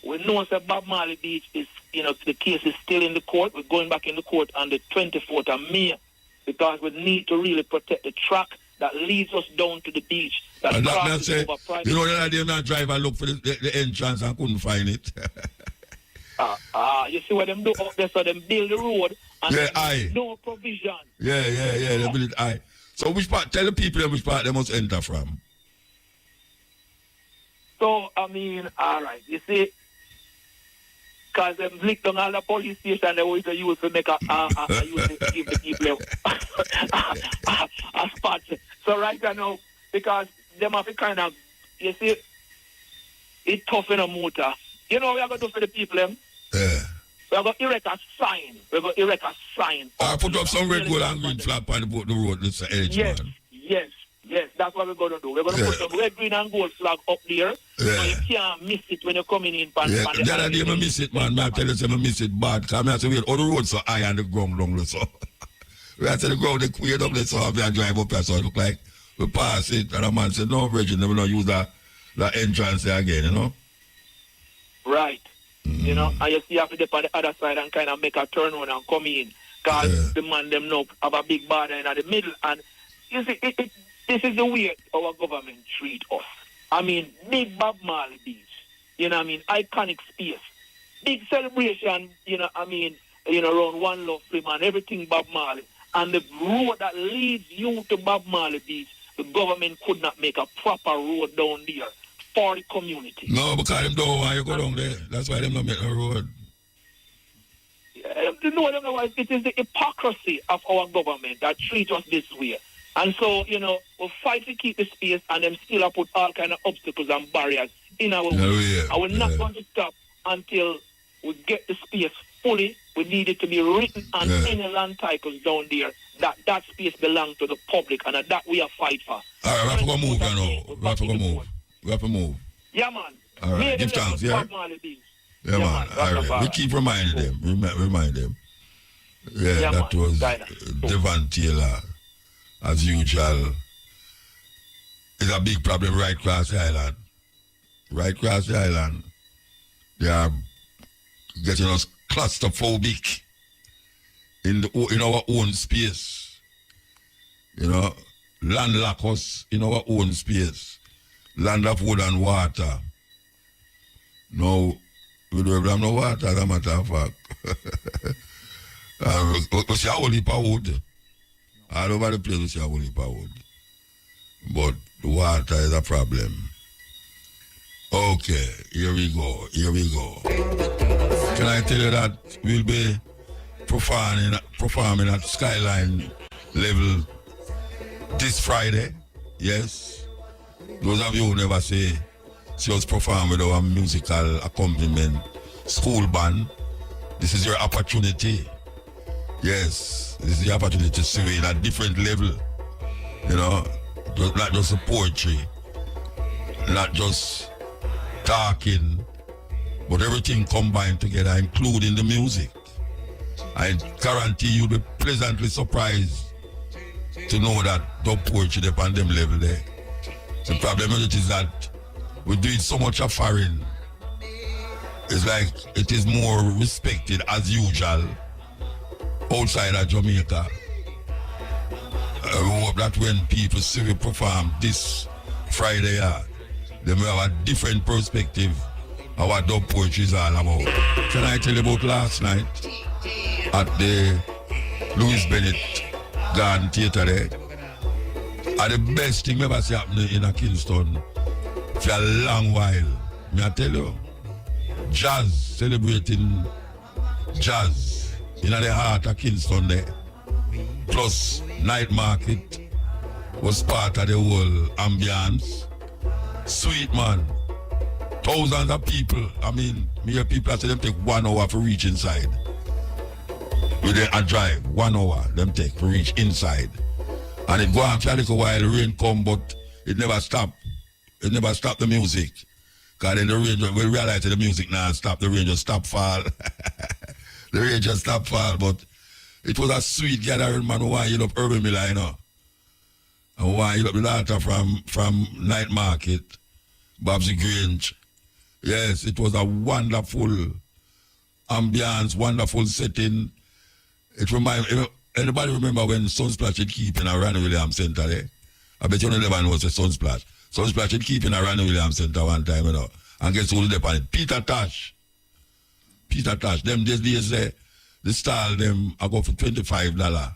we know that Bob Marley Beach is, you know, the case is still in the court. We're going back in the court on the 24th of May because we need to really protect the track that leads us down to the beach. That say, you know, that day I drive and look for the entrance and couldn't find it. You see what them do out there, so them build the road and no provision. Yeah, they build it high. So which part, tell the people which part they must enter from. So, I mean, all right, you see, because them lick down all the police station, they always use to make use to give the people a spot. So right now, because them have to kind of, you see, it's tough in a motor. You know what we are going to do for the people, them? Yeah. We are going to erect a sign. We're going to erect a sign. I put up some red, gold, and green flag on the road. This edge, man. Yes, that's what we're going to do. We're going to put some red, green, and gold flag up there. So you can't miss it when you're coming in. The other day, I miss it, man. I tell you, I miss it bad. Because I have to wait. All the roads so high and the ground long. So we have to the ground, they cleared up. So I drive up there. So it look like we pass it. And a man said, no, Virgin, they will not use that entrance there again, you know? Right. You know, and you see you have to dip on the other side and kind of make a turn on and come in. Because the man them know have a big border in the middle. And you see, this is the way our government treat us. I mean, big Bob Marley Beach. You know what I mean? Iconic space. Big celebration, you know, I mean, you know, around One Love Film and everything Bob Marley. And the road that leads you to Bob Marley Beach, the government could not make a proper road down there for the community. No, because them don't want you go down there. That's why them not make no road. No, it is the hypocrisy of our government that treats us this way. And so, you know, we fight to keep the space and them still put all kind of obstacles and barriers in our way. Yeah, and we're not going to stop until we get the space fully. We need it to be written on any land titles down there that space belongs to the public, and that we are fight for. All right, we have to go move now. We have to go move. We have to move. Yeah, man. All right, give thanks, yeah? Yeah, man. All right. We keep reminding them. Remind them. Yeah, that was Devon Taylor, as usual. It's a big problem right across the island. Right across the island. They are getting us claustrophobic in our own space. You know, landlock us in our own space. Land of wood and water. No, we don't have no water, as a matter of fact. We see a whole heap of wood. All over the place we see a whole heap of wood. But the water is a problem. Okay, here we go. Can I tell you that we'll be performing at Skyline level this Friday? Yes. Those of you who never see us perform with our musical accompaniment school band, this is your opportunity. Yes, this is your opportunity to see it at a different level. You know, not just the poetry, not just talking, but everything combined together, including the music. I guarantee you'll be pleasantly surprised to know that the poetry is on them level there. The problem is that we do it so much of foreign. It's like it is more respected as usual outside of Jamaica. I hope that when people see we perform this Friday, they will have a different perspective of what dub poetry is all about. Can I tell you about last night at the Louis Bennett Garden Theatre there? And the best thing ever see happening in a Kingston for a long while. May I tell you? Jazz, celebrating jazz in the heart of Kingston there. Plus, night market was part of the whole ambience. Sweet man. Thousands of people. I mean, me hear people say them take 1 hour to reach inside. With a drive, 1 hour them take to reach inside. And it go on for a little while, the rain come, but it never stop. It never stop the music. Because then the rain, we realize that the music now stop, the rain just stop fall. The rain just stop fall, but it was a sweet gathering, man, who want to up Urban Miller, you know. And who want to up the daughter from Night Market, Babsy Grange. Yes, it was a wonderful ambience, wonderful setting. It reminds me, anybody remember when Sunsplash had keep in a Randy Williams Center there? I bet you never know it's a Sunsplash. Sunsplash had keep in a Randy Williams Center one time, you know. And guess who was on it? Peter Tosh. Them days there, the style them I go for $25.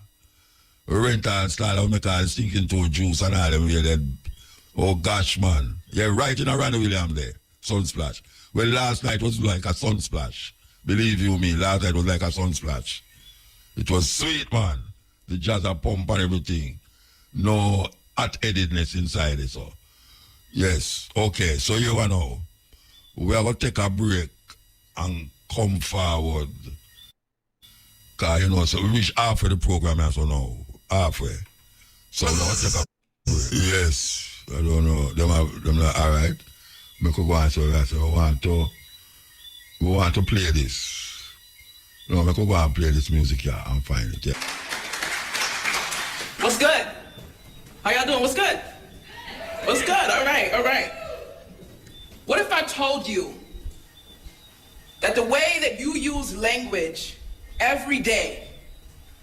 Rental style I make a stinking to juice and all them here. Oh gosh, man. Yeah, right in a Randy Williams there. Sunsplash. Well, last night was like a Sunsplash. Believe you me, last night was like a Sunsplash. It was sweet, man. The jazz a pump and everything. No hot-headedness inside it, so. Yes, okay, so you know, we are going to take a break and come forward. Because, you know, so we reach halfway the program, so now, halfway. So now take a break. Yes, I don't know. Them not all right. We could go on, so we want to play this. No, we could go and play this music here and find it, yeah. What's good? How y'all doing? What's good? What's good? All right. What if I told you that the way that you use language every day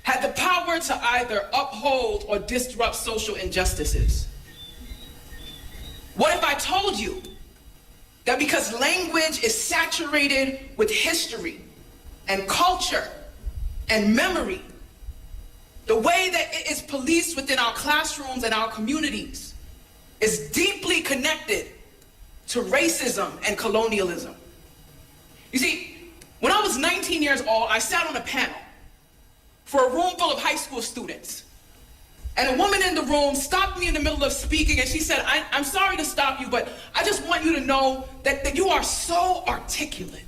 had the power to either uphold or disrupt social injustices? What if I told you that because language is saturated with history and culture and memory, the way that it is policed within our classrooms and our communities is deeply connected to racism and colonialism? You see, when I was 19 years old, I sat on a panel for a room full of high school students. And a woman in the room stopped me in the middle of speaking, and she said, I'm sorry to stop you, but I just want you to know that you are so articulate.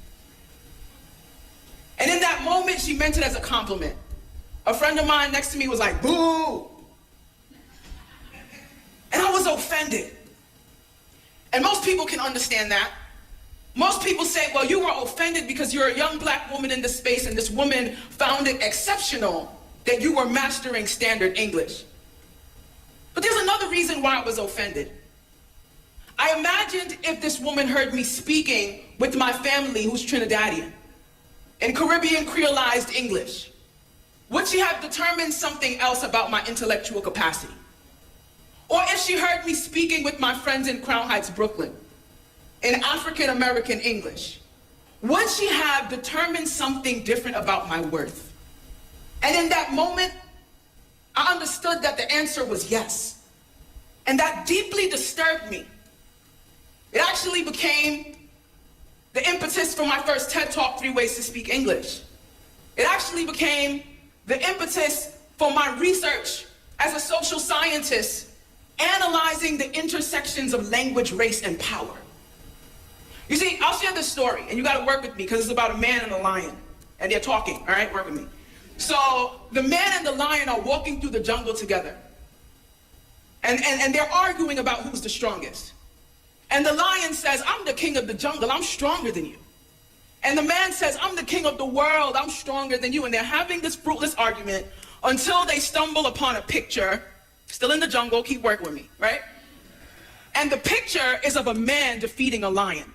And in that moment, she meant it as a compliment. A friend of mine next to me was like, boo! And I was offended. And most people can understand that. Most people say, well, you were offended because you're a young black woman in this space, and this woman found it exceptional that you were mastering standard English. But there's another reason why I was offended. I imagined if this woman heard me speaking with my family who's Trinidadian in Caribbean Creolized English, would she have determined something else about my intellectual capacity? Or if she heard me speaking with my friends in Crown Heights, Brooklyn, in African American English, would she have determined something different about my worth? And in that moment, I understood that the answer was yes. And that deeply disturbed me. It actually became the impetus for my first TED Talk, 3 Ways to Speak English. It actually became the impetus for my research as a social scientist, analyzing the intersections of language, race, and power. You see, I'll share this story, and you gotta work with me, because it's about a man and a lion, and they're talking, all right? Work with me. So the man and the lion are walking through the jungle together. And they're arguing about who's the strongest. And the lion says, I'm the king of the jungle, I'm stronger than you. And the man says, I'm the king of the world, I'm stronger than you. And they're having this fruitless argument until they stumble upon a picture, still in the jungle, keep working with me, right? And the picture is of a man defeating a lion.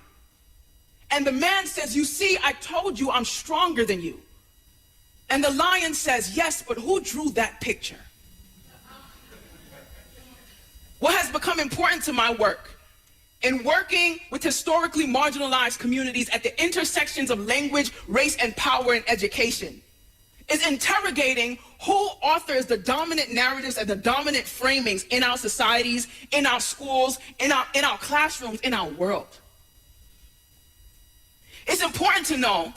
And the man says, you see, I told you I'm stronger than you. And the lion says, yes, but who drew that picture? What has become important to my work in working with historically marginalized communities at the intersections of language, race, and power in education is interrogating who authors the dominant narratives and the dominant framings in our societies, in our schools, in our classrooms, in our world. It's important to know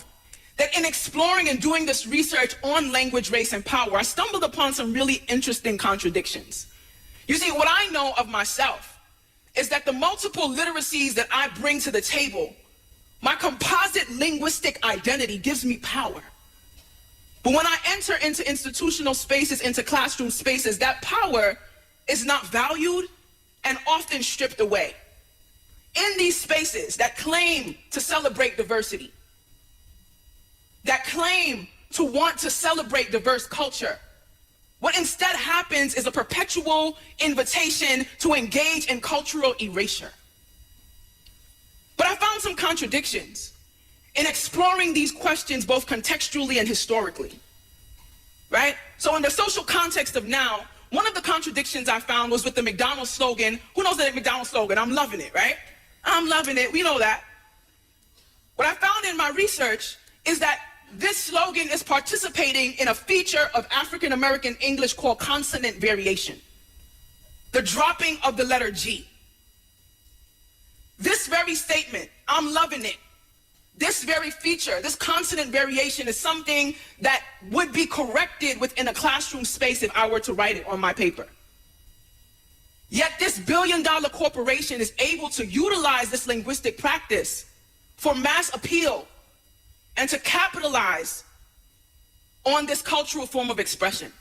that in exploring and doing this research on language, race, and power, I stumbled upon some really interesting contradictions. You see, what I know of myself is that the multiple literacies that I bring to the table, my composite linguistic identity gives me power. But when I enter into institutional spaces, into classroom spaces, that power is not valued and often stripped away. In these spaces that claim to celebrate diversity, that claim to want to celebrate diverse culture, what instead happens is a perpetual invitation to engage in cultural erasure. But I found some contradictions in exploring these questions both contextually and historically, right? So in the social context of now, one of the contradictions I found was with the McDonald's slogan. Who knows that McDonald's slogan? I'm loving it, right? I'm loving it, we know that. What I found in my research is that this slogan is participating in a feature of African American English called consonant variation, the dropping of the letter G. This very statement, I'm loving it, this very feature, this consonant variation is something that would be corrected within a classroom space if I were to write it on my paper. Yet this billion-dollar corporation is able to utilize this linguistic practice for mass appeal and to capitalize on this cultural form of expression.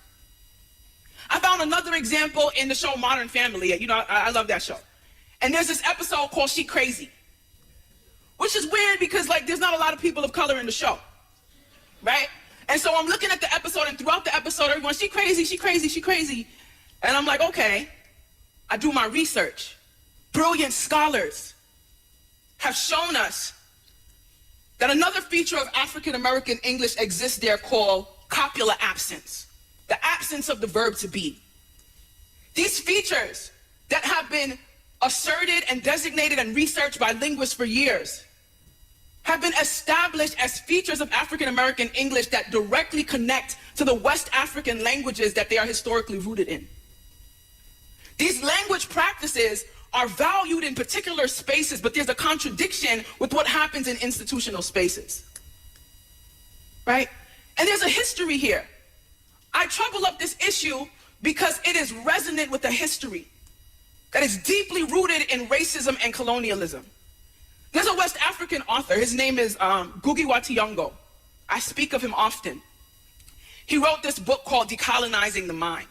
I found another example in the show Modern Family. You know, I love that show. And there's this episode called She Crazy, which is weird because like there's not a lot of people of color in the show, right? And so I'm looking at the episode, and throughout the episode, everyone's she crazy, she crazy, she crazy. And I'm like, okay, I do my research. Brilliant scholars have shown us that another feature of African American English exists there called copular absence, the absence of the verb to be. These features that have been asserted and designated and researched by linguists for years, have been established as features of African American English that directly connect to the West African languages that they are historically rooted in. These language practices are valued in particular spaces, but there's a contradiction with what happens in institutional spaces, right? And there's a history here. I trouble up this issue because it is resonant with a history that is deeply rooted in racism and colonialism. There's a West African author, his name is Ngugi wa Thiong'o. I speak of him often. He wrote this book called Decolonizing the Mind.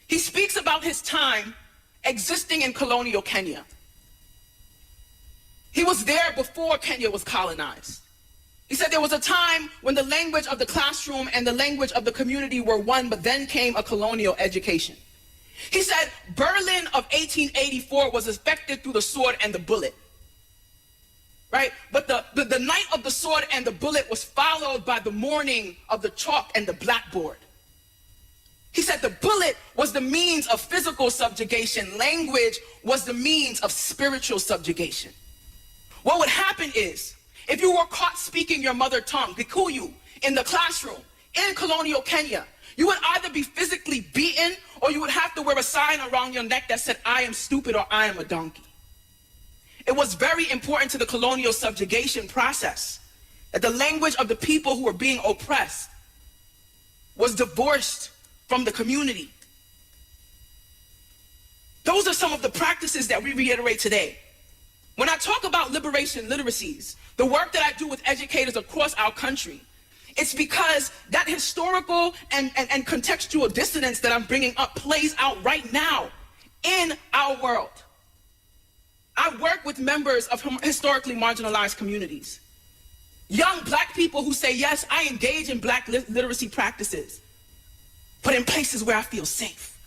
He speaks about his time existing in colonial Kenya. He was there before Kenya was colonized. He said there was a time when the language of the classroom and the language of the community were one, but then came a colonial education. He said Berlin of 1884 was affected through the sword and the bullet, right? But the night of the sword and the bullet was followed by the morning of the chalk and the blackboard. He said the bullet was the means of physical subjugation. Language was the means of spiritual subjugation. What would happen is, if you were caught speaking your mother tongue, Gikuyu, in the classroom, in colonial Kenya, you would either be physically beaten or you would have to wear a sign around your neck that said, I am stupid or I am a donkey. It was very important to the colonial subjugation process that the language of the people who were being oppressed was divorced from the community. Those are some of the practices that we reiterate today. When I talk about liberation literacies, the work that I do with educators across our country, it's because that historical and contextual dissonance that I'm bringing up plays out right now in our world. I work with members of historically marginalized communities. Young Black people who say, yes, I engage in Black literacy practices, but in places where I feel safe.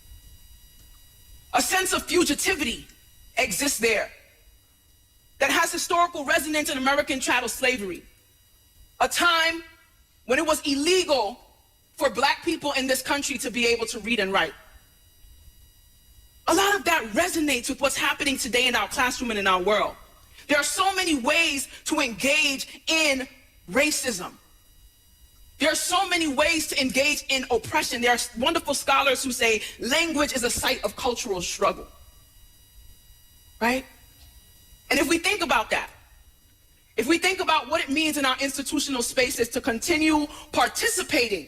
A sense of fugitivity exists there that has historical resonance in American chattel slavery, a time when it was illegal for Black people in this country to be able to read and write. A lot of that resonates with what's happening today in our classroom and in our world. There are so many ways to engage in racism. There are so many ways to engage in oppression. There are wonderful scholars who say language is a site of cultural struggle, right? And if we think about that, if we think about what it means in our institutional spaces to continue participating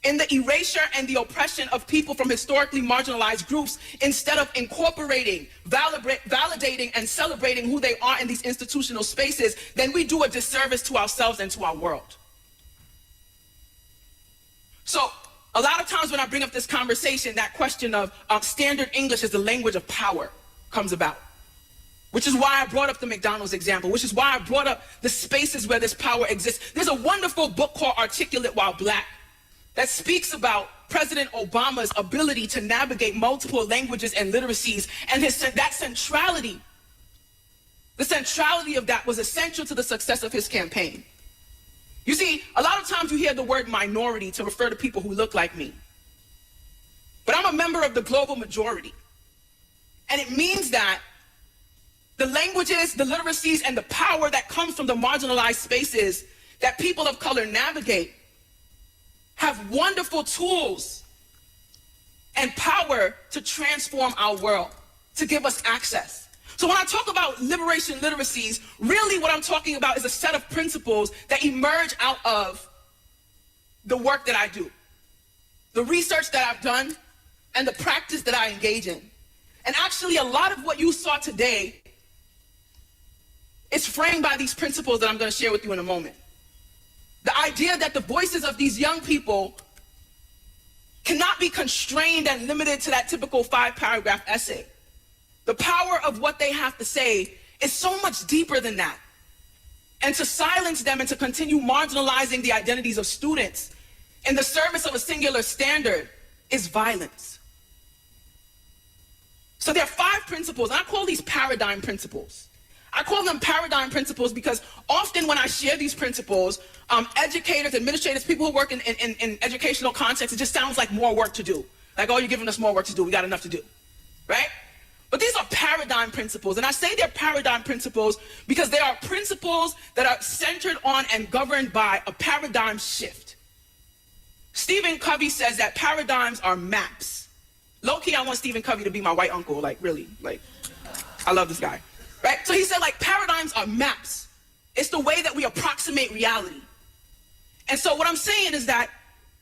in the erasure and the oppression of people from historically marginalized groups, instead of incorporating, validating, and celebrating who they are in these institutional spaces, then we do a disservice to ourselves and to our world. So a lot of times when I bring up this conversation, that question of standard English as the language of power comes about, which is why I brought up the McDonald's example, which is why I brought up the spaces where this power exists. There's a wonderful book called Articulate While Black that speaks about President Obama's ability to navigate multiple languages and literacies, and that centrality, the centrality of that was essential to the success of his campaign. You see, a lot of times you hear the word minority to refer to people who look like me. But I'm a member of the global majority. And it means that the languages, the literacies, and the power that comes from the marginalized spaces that people of color navigate have wonderful tools and power to transform our world, to give us access. So when I talk about liberation literacies, really what I'm talking about is a set of principles that emerge out of the work that I do, the research that I've done, and the practice that I engage in. And actually, a lot of what you saw today is framed by these principles that I'm going to share with you in a moment. The idea that the voices of these young people cannot be constrained and limited to that typical 5-paragraph essay. The power of what they have to say is so much deeper than that. And to silence them and to continue marginalizing the identities of students in the service of a singular standard is violence. So there are 5 principles, and I call these paradigm principles. I call them paradigm principles because often when I share these principles, educators, administrators, people who work in educational contexts, it just sounds like more work to do. Like, oh, you're giving us more work to do. We got enough to do, right? But these are paradigm principles. And I say they're paradigm principles because they are principles that are centered on and governed by a paradigm shift. Stephen Covey says that paradigms are maps. Low-key, I want Stephen Covey to be my white uncle. Like, really. Like, I love this guy. Right? So he said, like, paradigms are maps. It's the way that we approximate reality. And so what I'm saying is that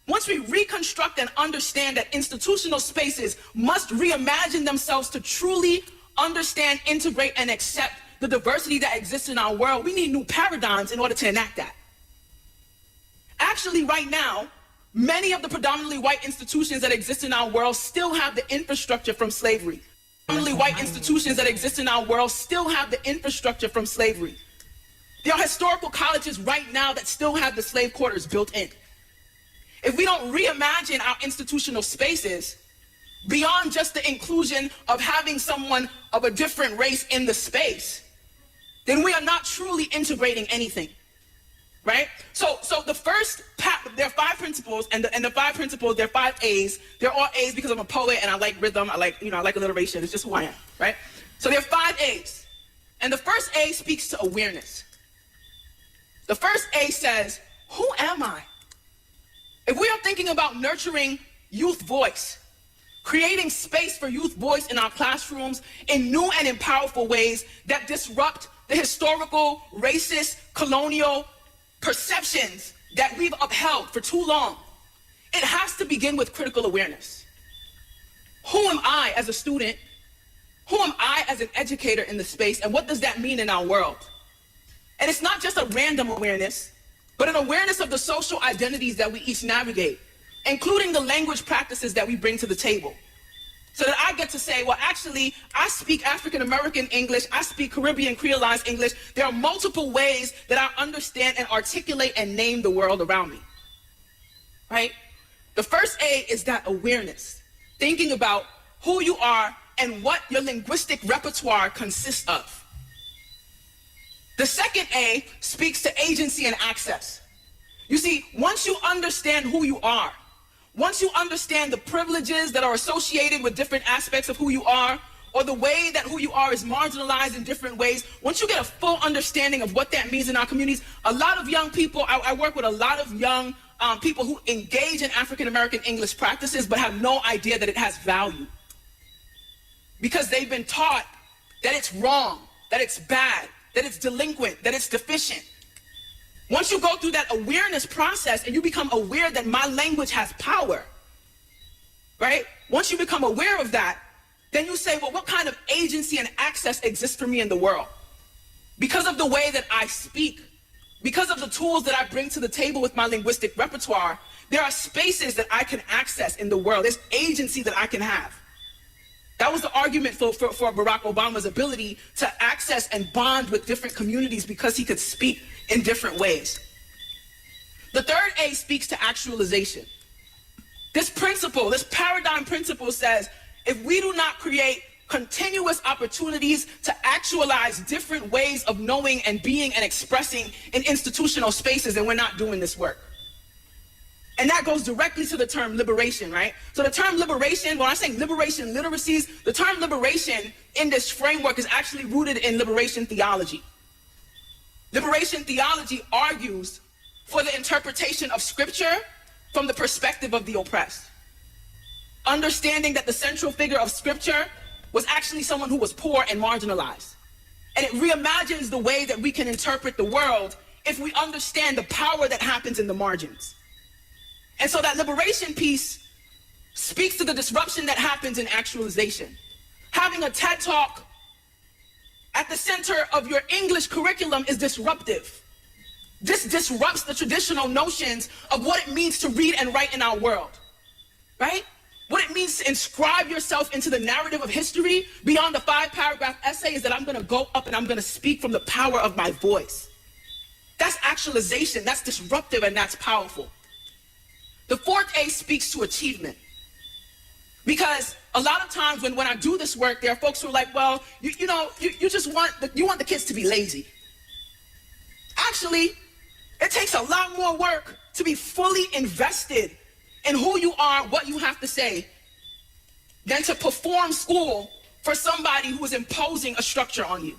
once we reconstruct and understand that institutional spaces must reimagine themselves to truly understand, integrate, and accept the diversity that exists in our world, we need new paradigms in order to enact that. Actually, right now, many of the predominantly white institutions that exist in our world still have the infrastructure from slavery. Predominantly white institutions that exist in our world still have the infrastructure from slavery. There are historical colleges right now that still have the slave quarters built in. If we don't reimagine our institutional spaces beyond just the inclusion of having someone of a different race in the space, then we are not truly integrating anything, right? So the first, there are 5 principles, and the 5 principles, they're 5 A's. They're all A's because I'm a poet and I like rhythm, I like alliteration. It's just who I am, right? So there are 5 A's. And the first A speaks to awareness. The first A says, who am I? If we are thinking about nurturing youth voice, creating space for youth voice in our classrooms in new and in powerful ways that disrupt the historical, racist, colonial perceptions that we've upheld for too long, it has to begin with critical awareness. Who am I as a student? Who am I as an educator in the space? And what does that mean in our world? And it's not just a random awareness, but an awareness of the social identities that we each navigate, including the language practices that we bring to the table. So that I get to say, well, actually, I speak African-American English, I speak Caribbean Creolized English. There are multiple ways that I understand and articulate and name the world around me, right? The first A is that awareness, thinking about who you are and what your linguistic repertoire consists of. The second A speaks to agency and access. You see, once you understand who you are, once you understand the privileges that are associated with different aspects of who you are, or the way that who you are is marginalized in different ways, once you get a full understanding of what that means in our communities, a lot of young people, I work with a lot of young people who engage in African-American English practices but have no idea that it has value. Because they've been taught that it's wrong, that it's bad, that it's delinquent, that it's deficient. Once you go through that awareness process and you become aware that my language has power, right? Once you become aware of that, then you say, well, what kind of agency and access exists for me in the world? Because of the way that I speak, because of the tools that I bring to the table with my linguistic repertoire, there are spaces that I can access in the world. There's agency that I can have. That was the argument for Barack Obama's ability to access and bond with different communities because he could speak in different ways. The third A speaks to actualization. This principle, this paradigm principle says, if we do not create continuous opportunities to actualize different ways of knowing and being and expressing in institutional spaces, then we're not doing this work. And that goes directly to the term liberation, right? So the term liberation, when I say liberation literacies, the term liberation in this framework is actually rooted in liberation theology. Liberation theology argues for the interpretation of scripture from the perspective of the oppressed. Understanding that the central figure of scripture was actually someone who was poor and marginalized. And it reimagines the way that we can interpret the world if we understand the power that happens in the margins. And so that liberation piece speaks to the disruption that happens in actualization. Having a TED Talk at the center of your English curriculum is disruptive. This disrupts the traditional notions of what it means to read and write in our world, right? What it means to inscribe yourself into the narrative of history beyond the 5-paragraph essay is that I'm gonna go up and I'm gonna speak from the power of my voice. That's actualization, that's disruptive, and that's powerful. The fourth A speaks to achievement. Because a lot of times when I do this work, there are folks who are like, well, you just want the kids to be lazy. Actually, it takes a lot more work to be fully invested in who you are, what you have to say, than to perform school for somebody who is imposing a structure on you.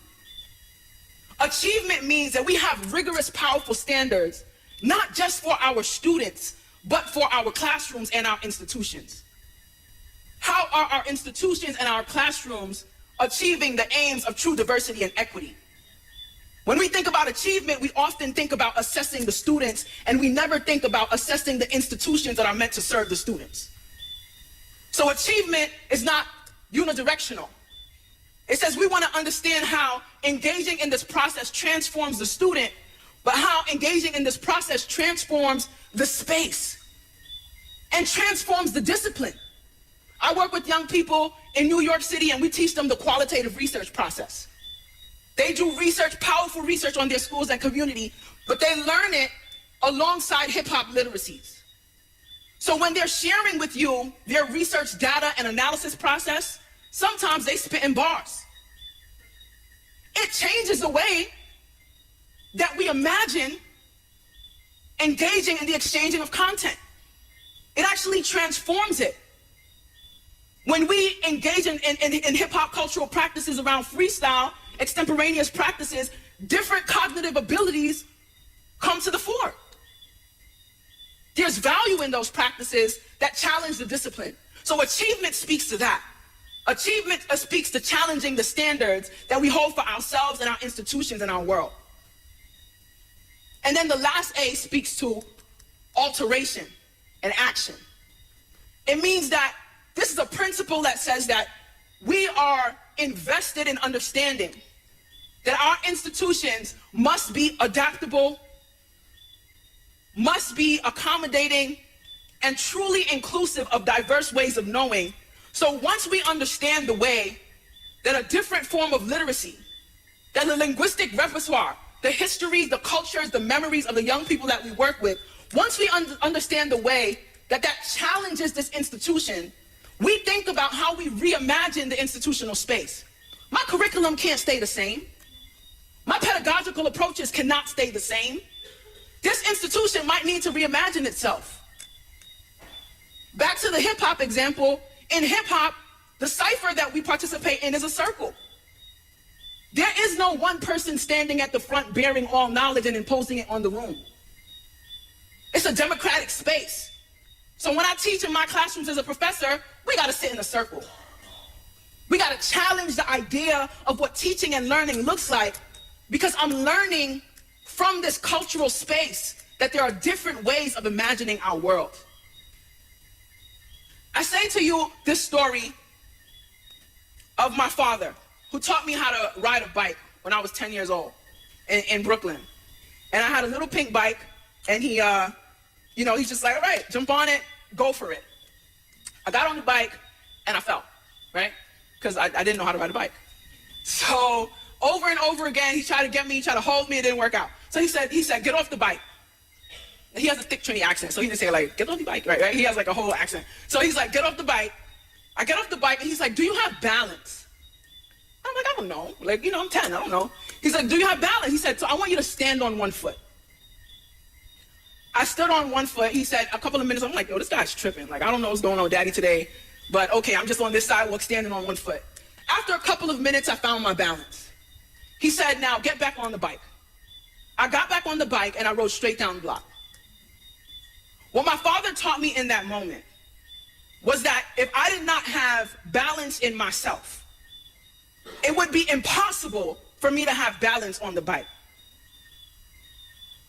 Achievement means that we have rigorous, powerful standards, not just for our students, but for our classrooms and our institutions. How are our institutions and our classrooms achieving the aims of true diversity and equity? When we think about achievement, we often think about assessing the students, and we never think about assessing the institutions that are meant to serve the students. So achievement is not unidirectional. It says we want to understand how engaging in this process transforms the student, but how engaging in this process transforms the space and transforms the discipline. I work with young people in New York City, and we teach them the qualitative research process. They do research, powerful research on their schools and community, but they learn it alongside hip-hop literacies. So when they're sharing with you their research data and analysis process, sometimes they spit in bars. It changes the way that we imagine engaging in the exchanging of content. It actually transforms it. When we engage in hip-hop cultural practices around freestyle, extemporaneous practices, different cognitive abilities come to the fore. There's value in those practices that challenge the discipline. So achievement speaks to that. Achievement speaks to challenging the standards that we hold for ourselves and our institutions and our world. And then the last A speaks to alteration and action. It means that this is a principle that says that we are invested in understanding that our institutions must be adaptable, must be accommodating, and truly inclusive of diverse ways of knowing. So once we understand the way that a different form of literacy, that the linguistic repertoire, the histories, the cultures, the memories of the young people that we work with, once we understand the way that that challenges this institution, we think about how we reimagine the institutional space. My curriculum can't stay the same. My pedagogical approaches cannot stay the same. This institution might need to reimagine itself. Back to the hip-hop example, in hip-hop, the cipher that we participate in is a circle. There is no one person standing at the front bearing all knowledge and imposing it on the room. It's a democratic space. So when I teach in my classrooms as a professor, we gotta sit in a circle. We gotta challenge the idea of what teaching and learning looks like, because I'm learning from this cultural space that there are different ways of imagining our world. I say to you this story of my father, who taught me how to ride a bike when I was 10 years old in Brooklyn. And I had a little pink bike, and he, he's just like, all right, jump on it, go for it. I got on the bike, and I fell, right? Because I didn't know how to ride a bike. So over and over again, he tried to get me, he tried to hold me, it didn't work out. So he said, get off the bike. He has a thick Trini accent, so he didn't say like, get off the bike, right? He has like a whole accent. So he's like, get off the bike. I get off the bike, and he's like, do you have balance? I'm like, I don't know. Like, I'm 10, I don't know. He's like, do you have balance? He said, so I want you to stand on one foot. I stood on one foot. He said, a couple of minutes, I'm like, yo, this guy's tripping. Like, I don't know what's going on with daddy today, but okay, I'm just on this sidewalk standing on one foot. After a couple of minutes, I found my balance. He said, now get back on the bike. I got back on the bike and I rode straight down the block. What my father taught me in that moment was that if I did not have balance in myself, it would be impossible for me to have balance on the bike.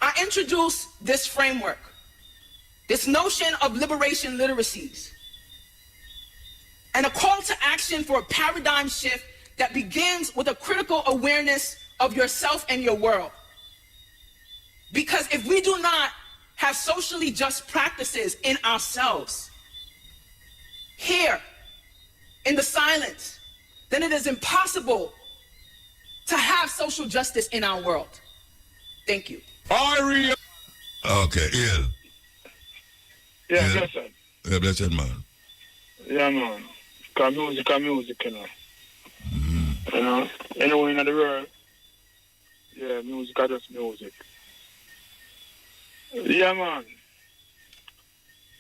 I introduced this framework, this notion of liberation literacies, and a call to action for a paradigm shift that begins with a critical awareness of yourself and your world. Because if we do not have socially just practices in ourselves, here, in the silence, then it is impossible to have social justice in our world. Thank you. Okay, ill. Yeah, blessed. Yeah, blessed man. Yeah, man. Because music, anywhere in the world, yeah, music is just music. Yeah, man.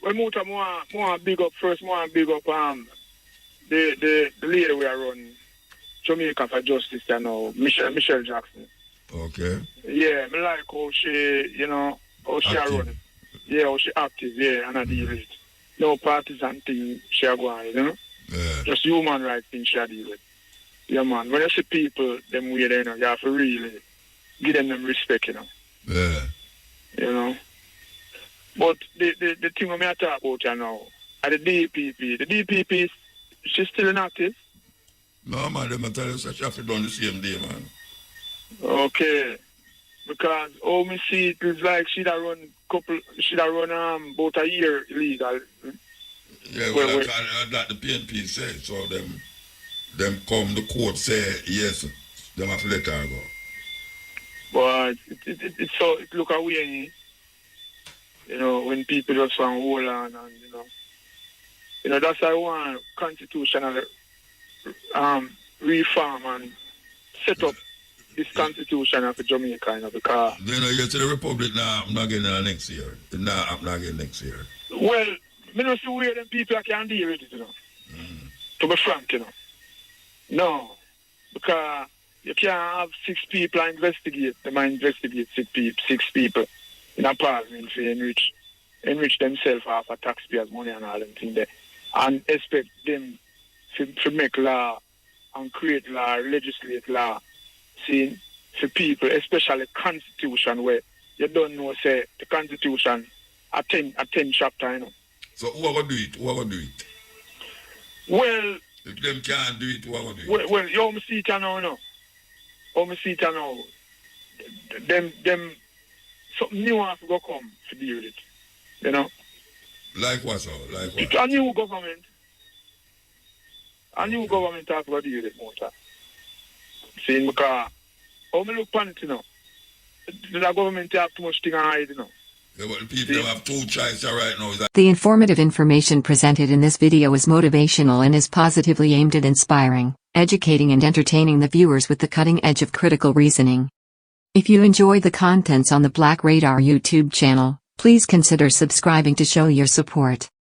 Well, Muta, more big up first, more big up the lady we are running, Jamaica for justice, you know, Michelle Jackson. Okay. Yeah, me like how she, you know, how she Active. run it. Yeah, how she active, yeah, and I deal with it. No partisan thing she a go on, you know? Yeah. Just human rights thing she a deal with. Yeah, man. When you see people, them way there, you know, you have to really give them respect, you know. Yeah. You know. But the thing I'm talk about you now, are the DPP. The DPP, she's still inactive? No, man, them tell you she have to done the same day, man. Okay. Because all me see it is like she'd have run about a year illegal. Yeah, well, that the PNP said, so them come the court say yes, them have to let her go. But it look away, you know, when people just want to hold on and you know that's why I want constitutional reform and set up this constitution for Jamaica, you know, because you know, you see the Republic now not getting next year. It not getting next year. Well, me not see where them people can deal with it, you know. To be frank, you know. No. Because you can't have 6 people investigate. They might investigate 6 people in a parliament to enrich themselves off of taxpayers' money and all them things there. And expect them to make law and create law, legislate law, see, for people, especially constitution where you don't know, say, the constitution a 10 chapter, you know. So who are going to do it? Who are going to do it? Well, if them can't do it, who are going to do it? Well, you see it now, you know. You see it now. Them, something new has to go come to deal with it, you know. Like what, so? Like what? A new government. A new government has to go deal with it, Muta. See, because, how me look upon it, you know, the government have too much thing to hide, you know. Yeah, but the people have 2 choices right now. The informative information presented in this video is motivational and is positively aimed at inspiring, educating and entertaining the viewers with the cutting edge of critical reasoning. If you enjoy the contents on the Black Radar YouTube channel, please consider subscribing to show your support.